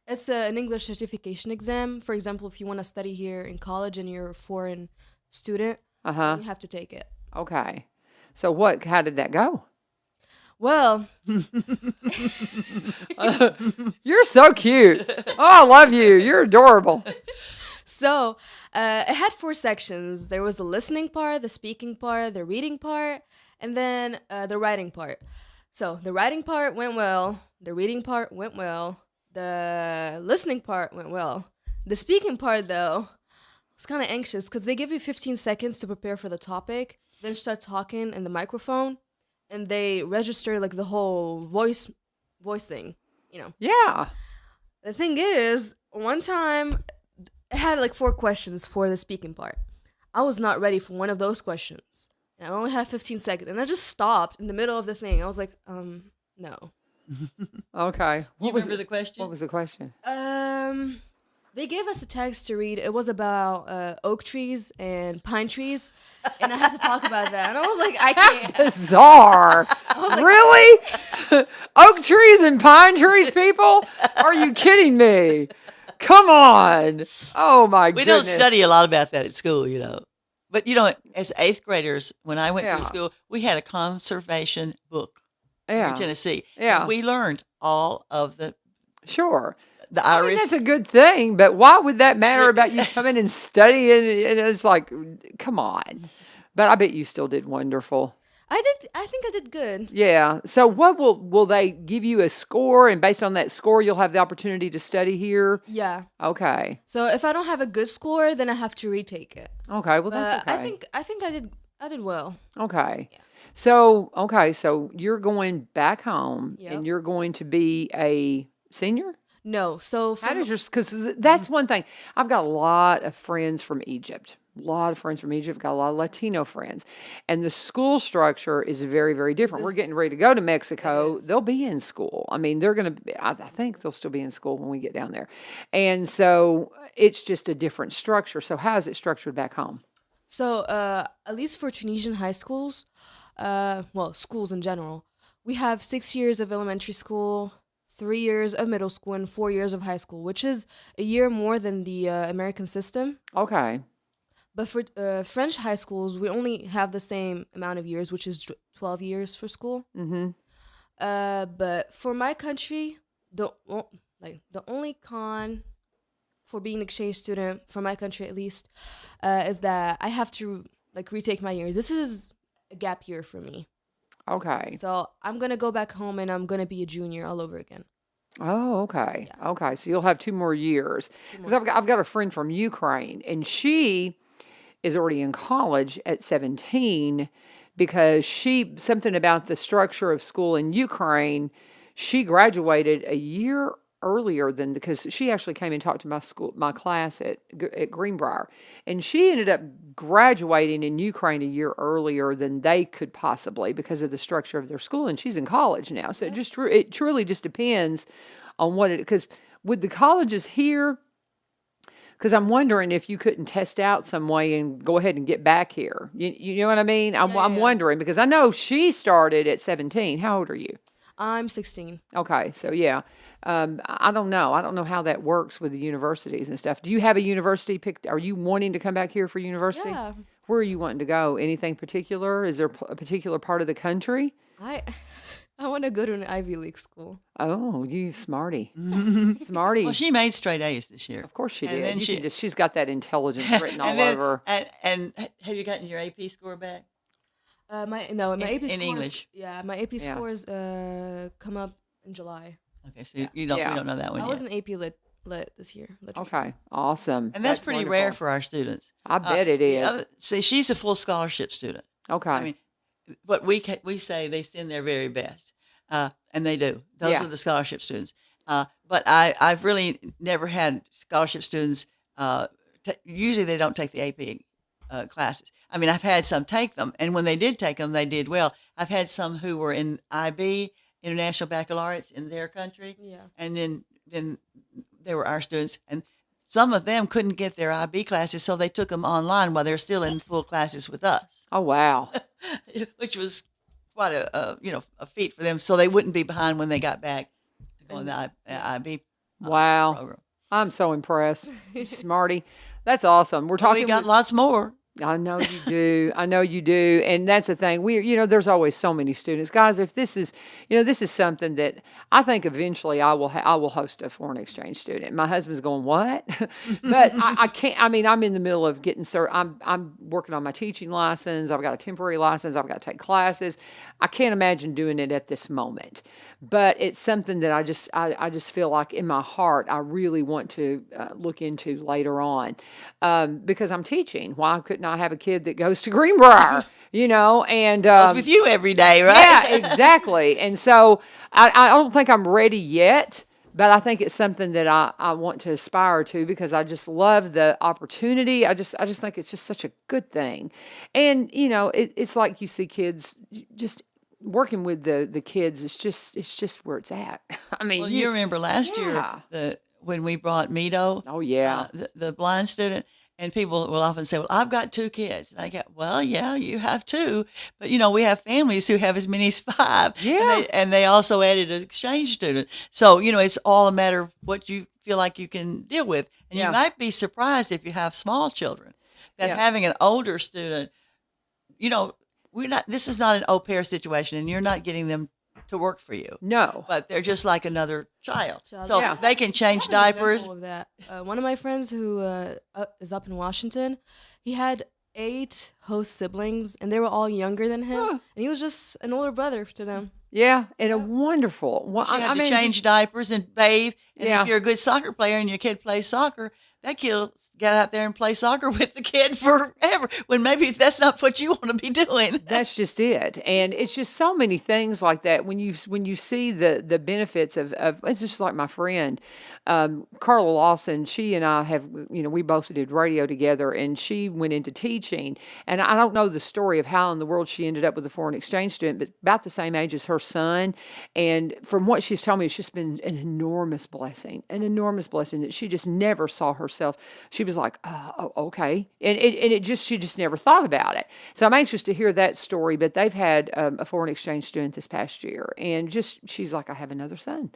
It's an English certification exam. For example, if you want to study here in college and you're a foreign student, you have to take it. Okay. So how did that go? Well, You're so cute. Oh, I love you. You're adorable. so it had 4 sections. There was the listening part, the speaking part, the reading part, and then the writing part. So the writing part went well. The reading part went well. The listening part went well. The speaking part, though, was kind of anxious because they give you 15 seconds to prepare for the topic, then start talking in the microphone, and they register the whole voice thing, Yeah. The thing is, one time, it had 4 questions for the speaking part. I was not ready for one of those questions. And I only had 15 seconds. And I just stopped in the middle of the thing. I was like, no. Okay. you remember the question? What was the question? They gave us a text to read. It was about oak trees and pine trees. And I had to talk about that. And I was like, I can't. Bizarre. was like- Really? Oak trees and pine trees, people? Are you kidding me? Come on. Oh, my We goodness. don't study a lot about that at school, But, as 8th graders, when I went Yeah. through school, we had a conservation book Yeah. in Tennessee. Yeah. And we learned all of the Sure. the I mean, iris. that's a good thing, but why would that matter about you coming and studying? And it's like, come on. But I bet you still did wonderful. I think I did good. Yeah. So what will they give you a score, and based on that score you'll have the opportunity to study here? Yeah. Okay. So if I don't have a good score, then I have to retake it. Okay. Well, that's But okay. I think I did well. Okay. So, okay, so you're going back home Yep. and you're going to be a senior? No. So How from does your, because that's one thing. I've got a lot of friends from Egypt. A lot of friends from Egypt, got a lot of Latino friends. And the school structure is very, very different. We're getting ready to go to Mexico. is. They'll be in school. I mean, they're going to, I think they'll still be in school when we get down there. And so it's just a different structure. So how is it structured back home? So, at least for Tunisian high schools, well, schools in general, we have 6 years of elementary school, 3 years of middle school, and 4 years of high school, which is a year more than the American system. Okay. But for French high schools, we only have the same amount of years, which is 12 years for school. Mm-hmm. But for my country, the only con for being an exchange student, for my country at least, is that I have to retake my years. This is a gap year for me. Okay. So I'm gonna go back home and I'm gonna be a junior all over again. Oh, okay. Yeah. Okay. So you'll have 2 more years. Because I've got a friend from Ukraine, and she is already in college at 17 because something about the structure of school in Ukraine, she graduated a year earlier than, because she actually came and talked to my class at Greenbrier, and she ended up graduating in Ukraine a year earlier than they could possibly because of the structure of their school, and she's in college now. So it truly just depends on because with the colleges here, because I'm wondering if you couldn't test out some way and go ahead and get back here. You know what I mean? I'm Yeah. wondering, because I know she started at 17. How old are you? I'm 16. Okay, so yeah. I don't know. I don't know how that works with the universities and stuff. Do you have a university picked? Are you wanting to come back here for university? Yeah. Where are you wanting to go? Anything particular? Is there a particular part of the country? I want to go to an Ivy League school. Oh, you smarty. Smarty. Well, she made straight A's this year. Of course she And did. then She's got that intelligence written all and then- over. And have you gotten your AP score back? My AP In scores, English. Yeah, my AP Yeah. scores come up in July. Okay, so you don't Yeah. we don't know that one I yet. was an AP lit this year. Literature. Okay, awesome. And that's pretty rare wonderful. for our students. I bet it is. See, she's a full scholarship student. Okay. I mean, what we say they send their very best, and they do. Those Yeah. are the scholarship students. But I've really never had scholarship students. Usually, they don't take the AP classes. I mean, I've had some take them, and when they did take them, they did well. I've had some who were in IB, International Baccalaureates, in their country, Yeah. and then they were our students, and some of them couldn't get their IB classes, so they took them online while they're still in full classes with us, Oh, wow. which was quite a feat for them, so they wouldn't be behind when they got back to go in the IB Wow. program. I'm so impressed. Smarty. That's awesome. We're We talking. got lots more. I know you do. I know you do. And that's the thing. There's always so many students. Guys, if this is, this is something that I think eventually I will host a foreign exchange student. My husband's going, what? But I can't, I'm in the middle of getting started. I'm working on my teaching license. I've got a temporary license. I've got to take classes. I can't imagine doing it at this moment. But it's something that I just feel like in my heart I really want to look into later on, because I'm teaching. Why couldn't I have a kid that goes to Greenbrier? And I was with you every day, right? yeah, exactly. And so I don't think I'm ready yet, but I think it's something that I want to aspire to, because I just love the opportunity. I just think it's just such a good thing, and it's like you see kids just working with the kids. It's just where it's at. I mean, Well, you remember last Yeah. year when we brought Mito, oh yeah, the blind student, and people will often say, "Well, I've got 2 kids." And I go, "Well, yeah, you have 2, but we have families who have as many as 5. Yeah. and they also added an exchange student. So it's all a matter of what you feel like you can deal with, and Yeah. you might be surprised if you have small children that Yeah. having an older student, we're not. This is not an au pair situation, and you're not getting them to work for you. No. But they're just like another child. Child. So Yeah. they can change I have an diapers. example of that. One of my friends who is up in Washington, he had 8 host siblings, and they were all younger than him, and he was just an older brother to them. Yeah, and a wonderful. Well, You have I to mean, change diapers and bathe. And Yeah. if you're a good soccer player and your kid plays soccer, that kid will get out there and play soccer with the kid forever. When maybe that's not what you want to be doing. That's just it, and it's just so many things like that. When you see the benefits of it's just like my friend Carla Lawson. She and I have we both did radio together, and she went into teaching. And I don't know the story of how in the world she ended up with a foreign exchange student, but about the same age as her son. And from what she's told me, it's just been an enormous blessing that she just never saw herself. She was like, oh, okay, and she just never thought about it. So I'm anxious to hear that story. But they've had a foreign exchange student this past year, and she's like, I have another son,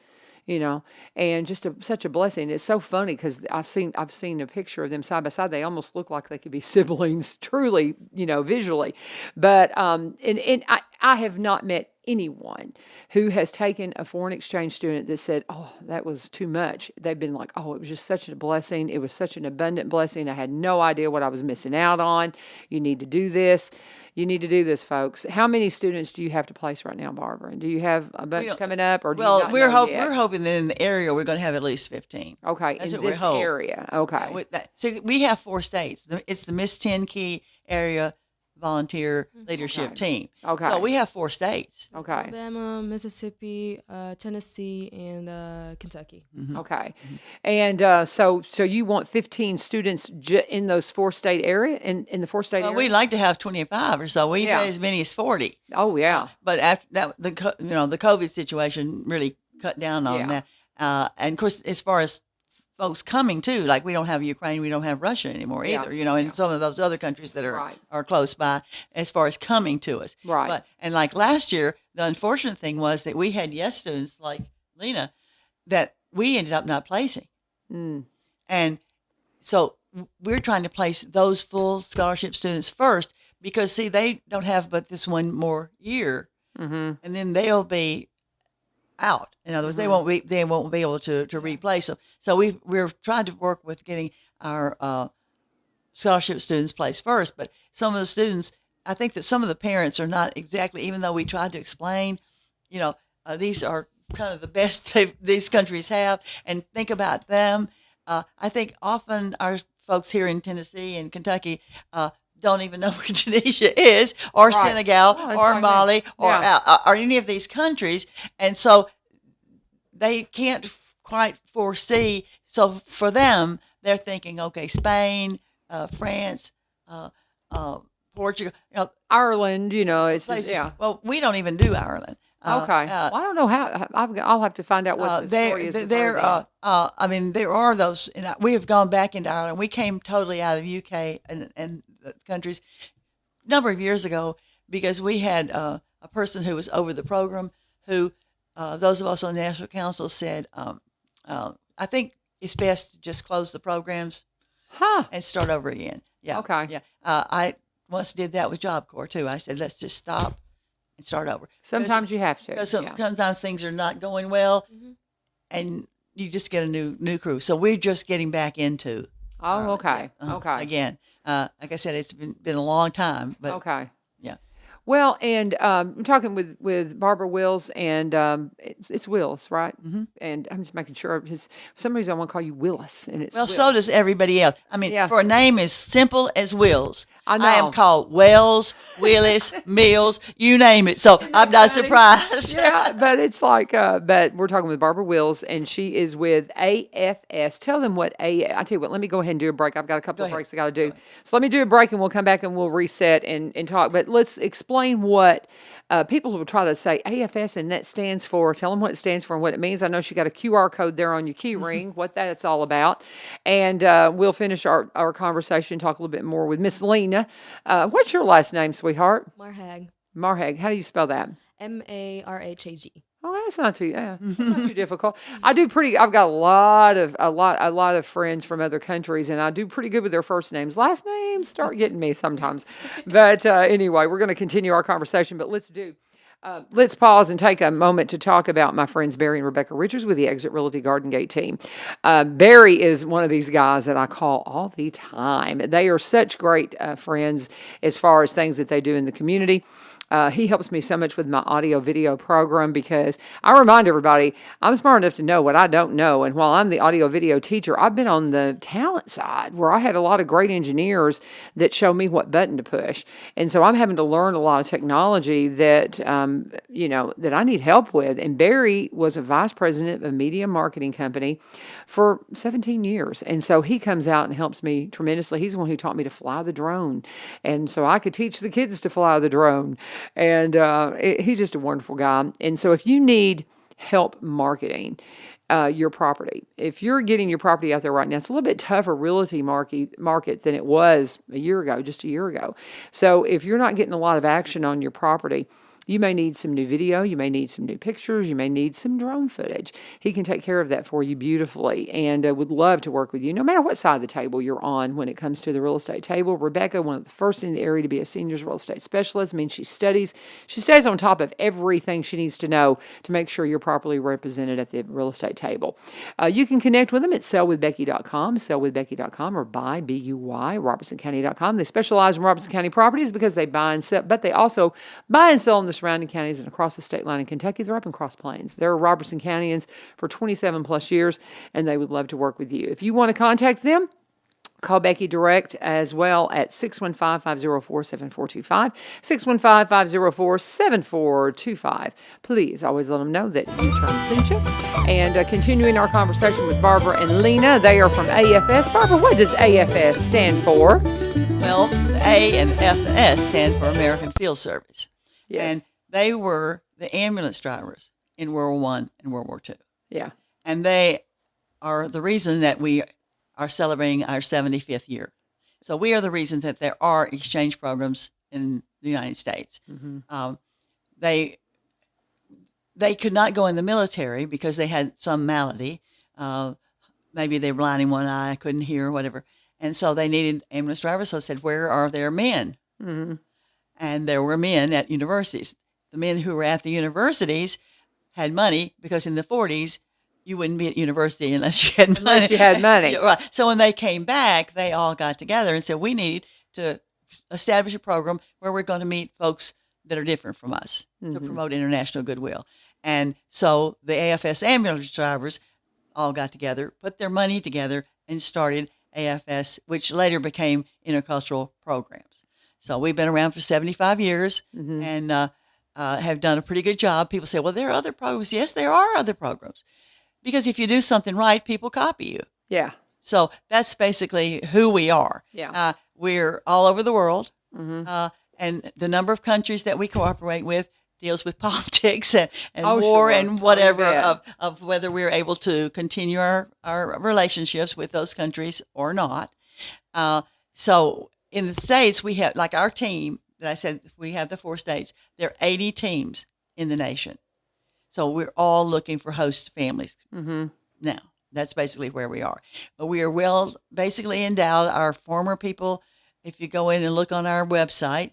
and just such a blessing. It's so funny because I've seen a picture of them side by side. They almost look like they could be siblings, truly, visually. But and I have not met anyone who has taken a foreign exchange student that said, oh, that was too much. They've been like, oh, it was just such a blessing. It was such an abundant blessing. I had no idea what I was missing out on. You need to do this. You need to do this, folks. How many students do you have to place right now, Barbara? And do you have a bunch coming up, or do you not we're know yet? we're hoping that in the area we're going to have at least 15. Okay, That's in what we this hope. area. Okay. With that. So we have 4 states. It's the Miss 10 Key area volunteer leadership team. Okay. So we have 4 states. Okay. Alabama, Mississippi, Tennessee, and Kentucky. Okay. And so you want 15 students in those 4-state area in the 4-state Well, area? we'd like to have 25 or so. We've Yeah. had as many as 40. Oh yeah. But after that, the COVID situation really cut down on Yeah. that. And of course, as far as folks coming too, like we don't have Ukraine, we don't have Russia anymore Yeah. either. And some of those other countries that Right. are close by, as far as coming to us. Right. But and like last year, the unfortunate thing was that we had yes students like Lina that we ended up not placing, and so we're trying to place those full scholarship students first because see they don't have but this one more year, and then they'll be out. In other words, they won't be able to replace them. So we're trying to work with getting our scholarship students placed first. But some of the students, I think that some of the parents are not exactly. Even though we tried to explain, these are kind of the best these countries have, and think about them. I think often our folks here in Tennessee and Kentucky don't even know where Tunisia is, or Right. Senegal, Oh, it's or like Mali, that. or Yeah. or any of these countries, and so they can't quite foresee. So for them, they're thinking, okay, Spain, France, Portugal, Ireland, it's places. yeah. Well, we don't even do Ireland. Okay. Well, I don't know how. I'll have to find out what the story is. I mean, there are those. And we have gone back into Ireland. We came totally out of UK and the countries a number of years ago because we had a person who was over the program who those of us on the National Council said, I think it's best to just close the programs and start over again. Yeah. Okay. Yeah. I once did that with Job Corps too. I said, let's just stop and start over. Sometimes you have to. Because Yeah. sometimes things are not going well, and you just get a new crew. So we're just getting back into. Oh, okay. Okay. Again, like I said, it's been a long time, but Okay. yeah. Well, and I'm talking with Barbara Wills, and it's Wills, right? Mm-hmm. And I'm just making sure. For some reason, I want to call you Willis, and it's Well, Wills. so does everybody else. I mean, Yeah. for a name as simple as Wills, I know. I am called Wells, Willis, Mills, you name it. So I'm not surprised. Yeah, but it's like, but we're talking with Barbara Wills, and she is with AFS. Tell them what I tell you what, let me go ahead and do a break. I've got a couple of breaks I got to do. So let me do a break, and we'll come back and we'll reset and talk. But let's explain what people will try to say AFS, and that stands for. Tell them what it stands for and what it means. I know she got a QR code there on your key ring, what that's all about. And we'll finish our conversation, talk a little bit more with Miss Lina. What's your last name, sweetheart? Marhag. Marhag. How do you spell that? Marhag. Oh, that's not too that's not too difficult. I've got a lot of friends from other countries, and I do pretty good with their first names. Last names start getting me sometimes. But anyway, we're going to continue our conversation. But let's do Let's pause and take a moment to talk about my friends Barry and Rebecca Richards with the Exit Realty Garden Gate team. Barry is one of these guys that I call all the time. They are such great friends as far as things that they do in the community. He helps me so much with my audio video program because I remind everybody I'm smart enough to know what I don't know. And while I'm the audio video teacher, I've been on the talent side where I had a lot of great engineers that show me what button to push. And so I'm having to learn a lot of technology that, that I need help with. And Barry was a vice president of a media marketing company for 17 years. And so he comes out and helps me tremendously. He's the one who taught me to fly the drone. And so I could teach the kids to fly the drone. And he's just a wonderful guy. And so if you need help marketing your property, if you're getting your property out there right now, it's a little bit tougher realty market than it was just a year ago. So if you're not getting a lot of action on your property, you may need some new video, you may need some new pictures, you may need some drone footage. He can take care of that for you beautifully and would love to work with you no matter what side of the table you're on when it comes to the real estate table. Rebecca, one of the first in the area to be a seniors real estate specialist, means she stays on top of everything she needs to know to make sure you're properly represented at the real estate table. You can connect with them at sellwithbecky.com, sellwithbecky.com, or buy, B-U-Y, robertsoncounty.com. They specialize in Robertson County properties because they buy and sell, but they also buy and sell in the surrounding counties and across the state line in Kentucky. They're up in Cross Plains. They're Robertson Countyans for 27 plus years, and they would love to work with you. If you want to contact them, call Becky direct as well at 615-504-7425, 615-504-7425. Please always let them know that U-Turn sent you. And continuing our conversation with Barbara and Lina, they are from AFS. Barbara, what does AFS stand for? Well, A and FS stand for American Field Service. Yes. And they were the ambulance drivers in World War I and World War II. Yeah. And they are the reason that we are celebrating our 75th year. So we are the reason that there are exchange programs in the United States. Mm-hmm. They could not go in the military because they had some malady. Maybe they were blind in one eye, couldn't hear, whatever. And so they needed ambulance drivers. So I said, where are their men? Mm-hmm. And there were men at universities. The men who were at the universities had money because in the 40s, you wouldn't be at university unless you had money. Unless you had money. Right. So when they came back, they all got together and said, we need to establish a program where we're going to meet folks that are different from us to promote international goodwill. And so the AFS ambulance drivers all got together, put their money together, and started AFS, which later became Intercultural Programs. So we've been around for 75 years and have done a pretty good job. People say, well, there are other programs. Yes, there are other programs. Because if you do something right, people copy you. Yeah. So that's basically who we are. Yeah. We're all over the world. And the number of countries that we cooperate with deals with politics and war and whatever of whether we're able to continue our relationships with those countries or not. So in the States, we have, like our team that I said, we have the 4 states. There are 80 teams in the nation. So we're all looking for host families now. That's basically where we are. But we are well basically endowed. Our former people, if you go in and look on our website,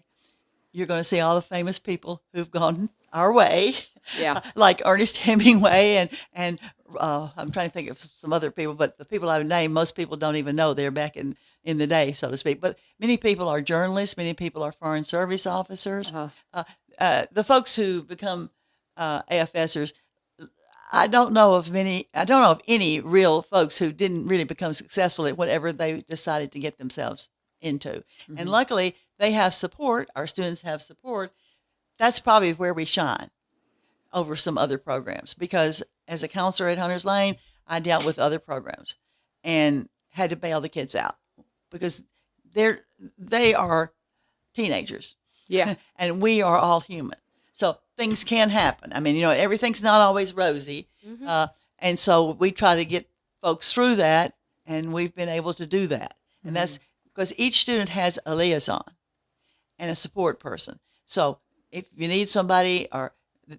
you're going to see all the famous people who've gone our way. Yeah. Like Ernest Hemingway and I'm trying to think of some other people, but the people I've named, most people don't even know they're back in the day, so to speak. But many people are journalists. Many people are foreign service officers. The folks who become AFSers, I don't know of any real folks who didn't really become successful at whatever they decided to get themselves into. And luckily, they have support. Our students have support. That's probably where we shine over some other programs, because as a counselor at Hunter's Lane, I dealt with other programs and had to bail the kids out because they are teenagers. Yeah. And we are all human. So things can happen. I mean, everything's not always rosy. And so we try to get folks through that, and we've been able to do that. And that's because each student has a liaison and a support person. So if you need somebody, or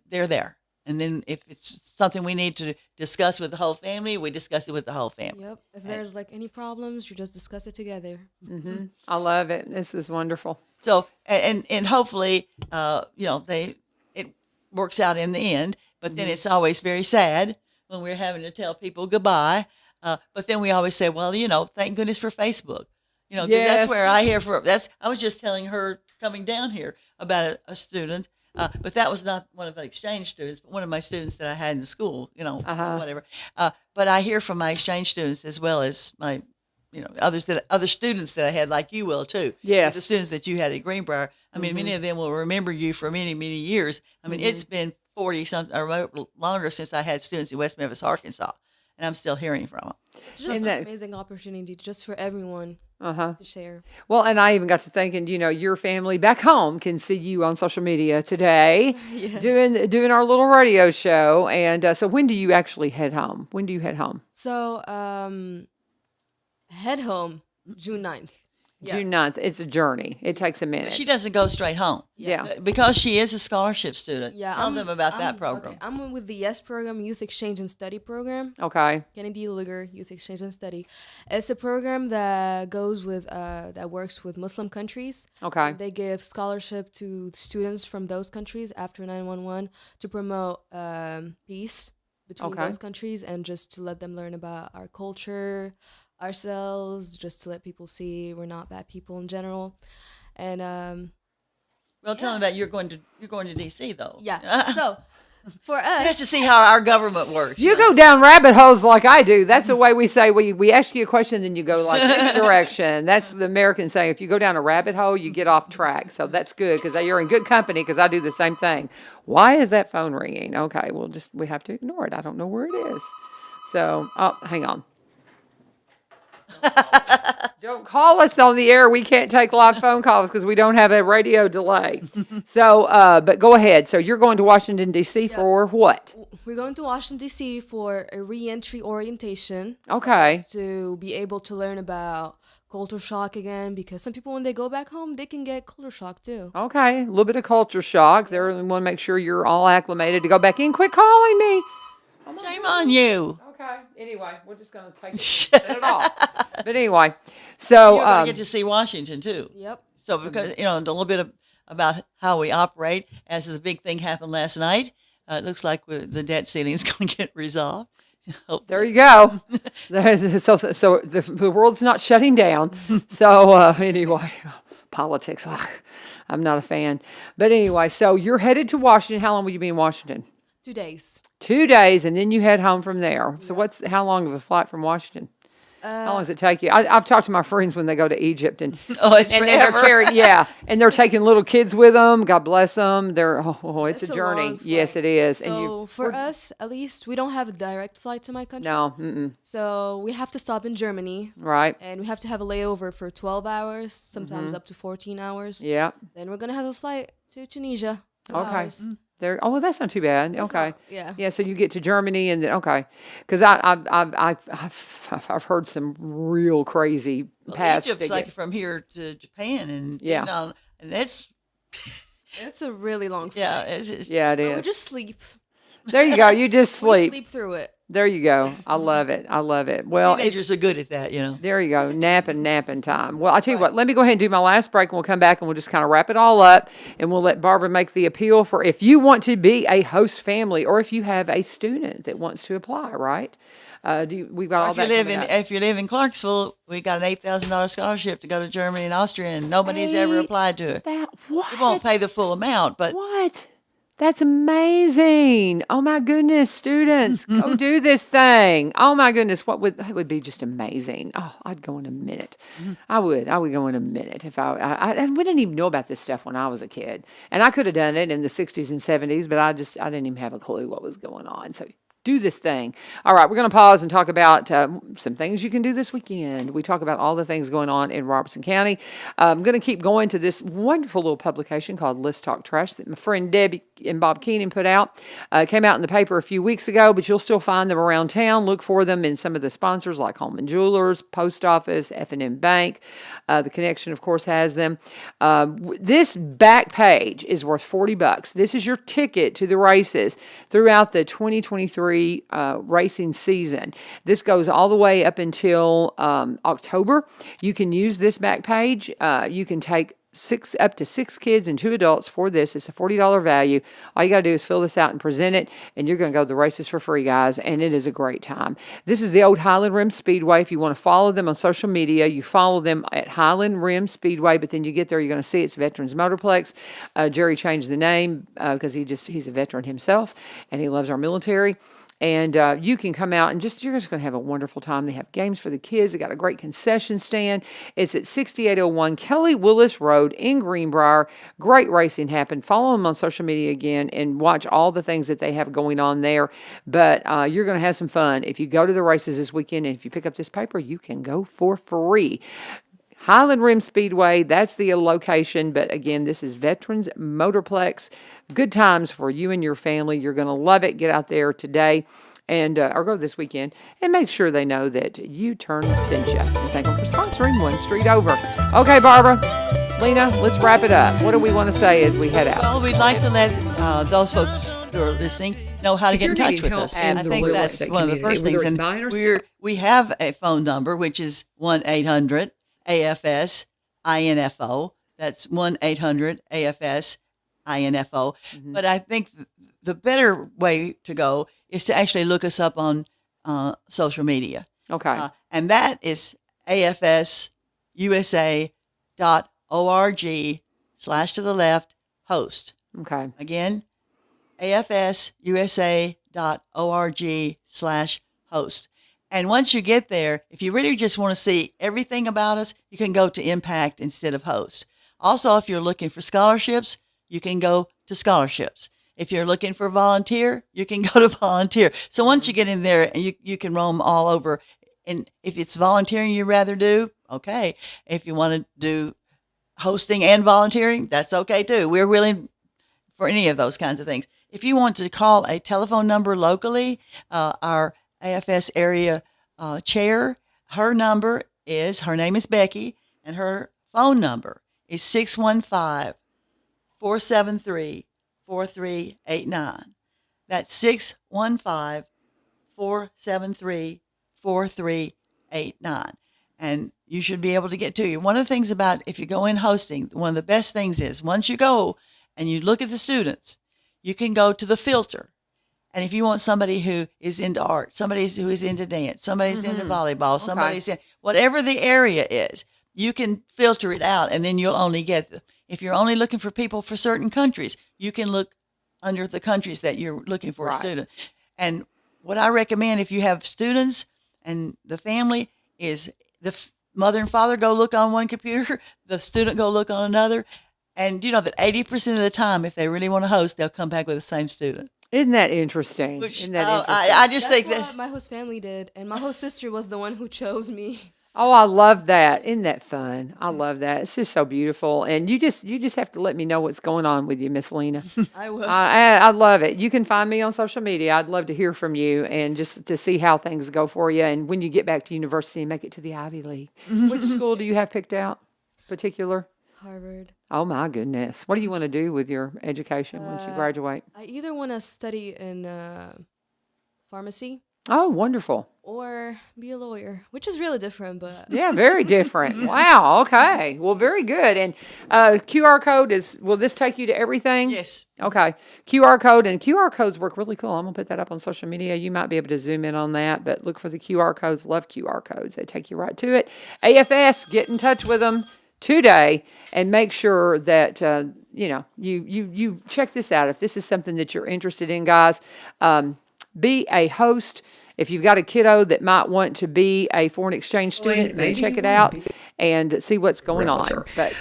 they're there. And then if it's something we need to discuss with the whole family, we discuss it with the whole family. Yep. If there's any problems, you just discuss it together. I love it. This is wonderful. So, and hopefully, works out in the end. But then it's always very sad when we're having to tell people goodbye. But then we always say, well, thank goodness for Facebook. 'Cause Yes. that's where I hear I was just telling her coming down here about a student, but that was not one of the exchange students, but one of my students that I had in school, whatever. But I hear from my exchange students as well as my, other students that I had, like you will too. Yes. The students that you had at Greenbrier. I mean, many of them will remember you for many, many years. I mean, it's been 40 something or longer since I had students in West Memphis, Arkansas, and I'm still hearing from them. It's just an amazing opportunity just for everyone to share. Well, and I even got to thinking, your family back home can see you on social media today doing our little radio show. And so when do you actually head home? When do you head home? So, head home June 9th. Yeah. June 9th. It's a journey. It takes a minute. She doesn't go straight home. Yeah. Because she is a scholarship student. Yeah, Tell them about that program. Okay. I'm with the YES program, Youth Exchange and Study program. Okay. Kennedy Lugar Youth Exchange and Study. It's a program that goes with that works with Muslim countries. Okay. They give scholarship to students from those countries after 9/11 to promote peace between those countries and just to let them learn about our culture, ourselves, just to let people see we're not bad people in general. And well, tell them that you're going to DC though. yeah. So for us, just to see how our government works. You go down rabbit holes like I do. That's the way we say we ask you a question, then you go like this direction. That's the American saying. If you go down a rabbit hole, you get off track. So that's good because you're in good company because I do the same thing. Why is that phone ringing? Okay, we have to ignore it. I don't know where it is. So, hang on. Don't call us on the air. We can't take live phone calls because we don't have a radio delay. So, but go ahead. So you're going to Washington, D.C. for what? We're going to Washington, D.C. for a re-entry orientation. Okay. To be able to learn about culture shock again, because some people, when they go back home, they can get culture shock too. Okay. A little bit of culture shock. They want to make sure you're all acclimated to go back in. Quit calling me. Shame on you. Okay. Anyway, we're just going to take it off. But anyway, so You're going to get to see Washington too. Yep. So because a little bit about how we operate, as the big thing happened last night, it looks like the debt ceiling is going to get resolved. There you go. So the world's not shutting down. So anyway, politics. I'm not a fan. But anyway, so you're headed to Washington. How long will you be in Washington? 2 days. 2 days, and then you head home from there. So how long of a flight from Washington? How long does it take you? I've talked to my friends when they go to Egypt, and it's and forever. they're taking little kids with them. God bless them. It's a journey. long flight. Yes, it is. So for us, at least, we don't have a direct flight to my country. No, So we have to stop in Germany. right? And we have to have a layover for 12 hours, sometimes up to 14 hours. Yeah. Then we're going to have a flight to Tunisia. 2 Okay. hours. There. Oh, well, that's not too bad. Okay. not- yeah. Yeah. So you get to Germany, and then because I've heard some real crazy paths. Egypt's to like get. from here to Japan, and and that's It's a really long flight. it's Yeah, it But we is. just sleep. There you go. You just We sleep. sleep through it. There you go. I love it. I love it. Well, teenagers are good at that, there you go. Napping time. Well, I tell you what, let me go ahead and do my last break, and we'll come back and we'll just kind of wrap it all up, and we'll let Barbara make the appeal for if you want to be a host family or if you have a student that wants to apply, right? We've got all If that. coming up. if you live in Clarksville, we got an $8,000 scholarship to go to Germany and Austria, and nobody's ever applied to it. What? We won't pay the full amount, but What? That's amazing. Oh my goodness, students, go do this thing. Oh my goodness, that would be just amazing. Oh, I'd go in a minute. I would go in a minute if I we didn't even know about this stuff when I was a kid. And I could have done it in the 60s and 70s, but I didn't even have a clue what was going on. So do this thing. All right, we're going to pause and talk about some things you can do this weekend. We talk about all the things going on in Robertson County. I'm going to keep going to this wonderful little publication called Let's Talk Trash that my friend Debbie and Bob Keenan put out. It came out in the paper a few weeks ago, but you'll still find them around town. Look for them in some of the sponsors like Holman Jewelers, Post Office, F&M Bank. The Connection, of course, has them. This back page is worth $40. This is your ticket to the races throughout the 2023 racing season. This goes all the way up until October. You can use this back page. You can take up to 6 kids and 2 adults for this. It's a $40 value. All you got to do is fill this out and present it, and you're going to go to the races for free, guys, and it is a great time. This is the old Highland Rim Speedway. If you want to follow them on social media, you follow them at Highland Rim Speedway, but then you get there, you're going to see it's Veterans Motorplex. Jerry changed the name because he's a veteran himself, and he loves our military. And you can come out and you're just going to have a wonderful time. They have games for the kids. They got a great concession stand. It's at 6801 Kelly Willis Road in Greenbrier. Great racing happened. Follow them on social media again and watch all the things that they have going on there. But you're going to have some fun. If you go to the races this weekend and if you pick up this paper, you can go for free. Highland Rim Speedway, that's the location. But again, this is Veterans Motorplex. Good times for you and your family. You're going to love it. Get out there today and or go this weekend and make sure they know that U-Turn sent you. And thank them for sponsoring One Street Over. Okay, Barbara, Lina, let's wrap it up. What do we want to say as we head out? Well, we'd like to let those folks who are listening know how to get in touch with us. I think that's one of the first things. And we have a phone number, which is 1-800 AFS INFO. That's 1-800 AFS INFO. Mm-hmm. But I think the better way to go is to actually look us up on social media. Okay. And that is afsusa.org/host. Okay. Again, afsusa.org/host. And once you get there, if you really just want to see everything about us, you can go to Impact instead of Host. Also, if you're looking for scholarships, you can go to Scholarships. If you're looking for volunteer, you can go to Volunteer. So once you get in there, and you can roam all over. And if it's volunteering you'd rather do, okay. If you want to do hosting and volunteering, that's okay too. We're willing for any of those kinds of things. If you want to call a telephone number locally, our AFS area chair, her name is Becky, and her phone number is 615-473-4389. That's 615-473-4389. And you should be able to get to you. One of the things about if you go in hosting, one of the best things is once you go and you look at the students, you can go to the filter. And if you want somebody who is into art, somebody who is into dance, somebody's into volleyball, somebody's in whatever the area is, you can filter it out, and then you'll only get them. If you're only looking for people for certain countries, you can look under the countries that you're looking for a student. And what I recommend if you have students and the family is the mother and father go look on one computer, the student go look on another. And you know that 80% of the time, if they really want to host, they'll come back with the same student. Isn't that interesting? I just think that's what my host family did, and my host sister was the one who chose me. Oh, I love that. Isn't that fun? I love that. It's just so beautiful. And you just have to let me know what's going on with you, Miss Lina. I will. I love it. You can find me on social media. I'd love to hear from you and just to see how things go for you. And when you get back to university and make it to the Ivy League, which school do you have picked out particular? Harvard. Oh, my goodness. What do you want to do with your education once you graduate? I either want to study in pharmacy. Oh, wonderful. Or be a lawyer, which is really different, but... Yeah, very different. Wow, okay. Well, very good. And QR code will this take you to everything? Yes. Okay. QR code, and QR codes work really cool. I'm going to put that up on social media. You might be able to zoom in on that, but look for the QR codes. Love QR codes. They take you right to it. AFS, get in touch with them today and make sure that you check this out. If this is something that you're interested in, guys, be a host. If you've got a kiddo that might want to be a foreign exchange student, then check it out and see what's going on. But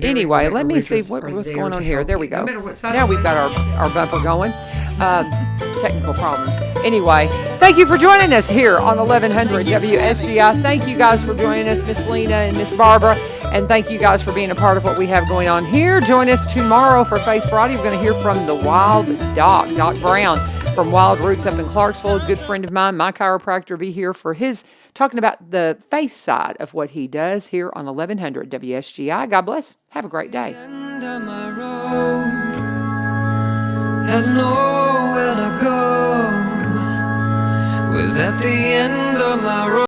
anyway, let me see what's going on here. There we go. Now we've got our bumper going. Technical problems. Anyway, thank you for joining us here on 1100 WSGI. Thank you guys for joining us, Miss Lina and Miss Barbara. And thank you guys for being a part of what we have going on here. Join us tomorrow for Faith Friday. We're going to hear from the Wild Doc Brown from Wild Roots up in Clarksville. A good friend of mine, my chiropractor, will be here for his talking about the faith side of what he does here on 1100 WSGI. God bless. Have a great day. End of my road, had nowhere to go, was at the end of my road.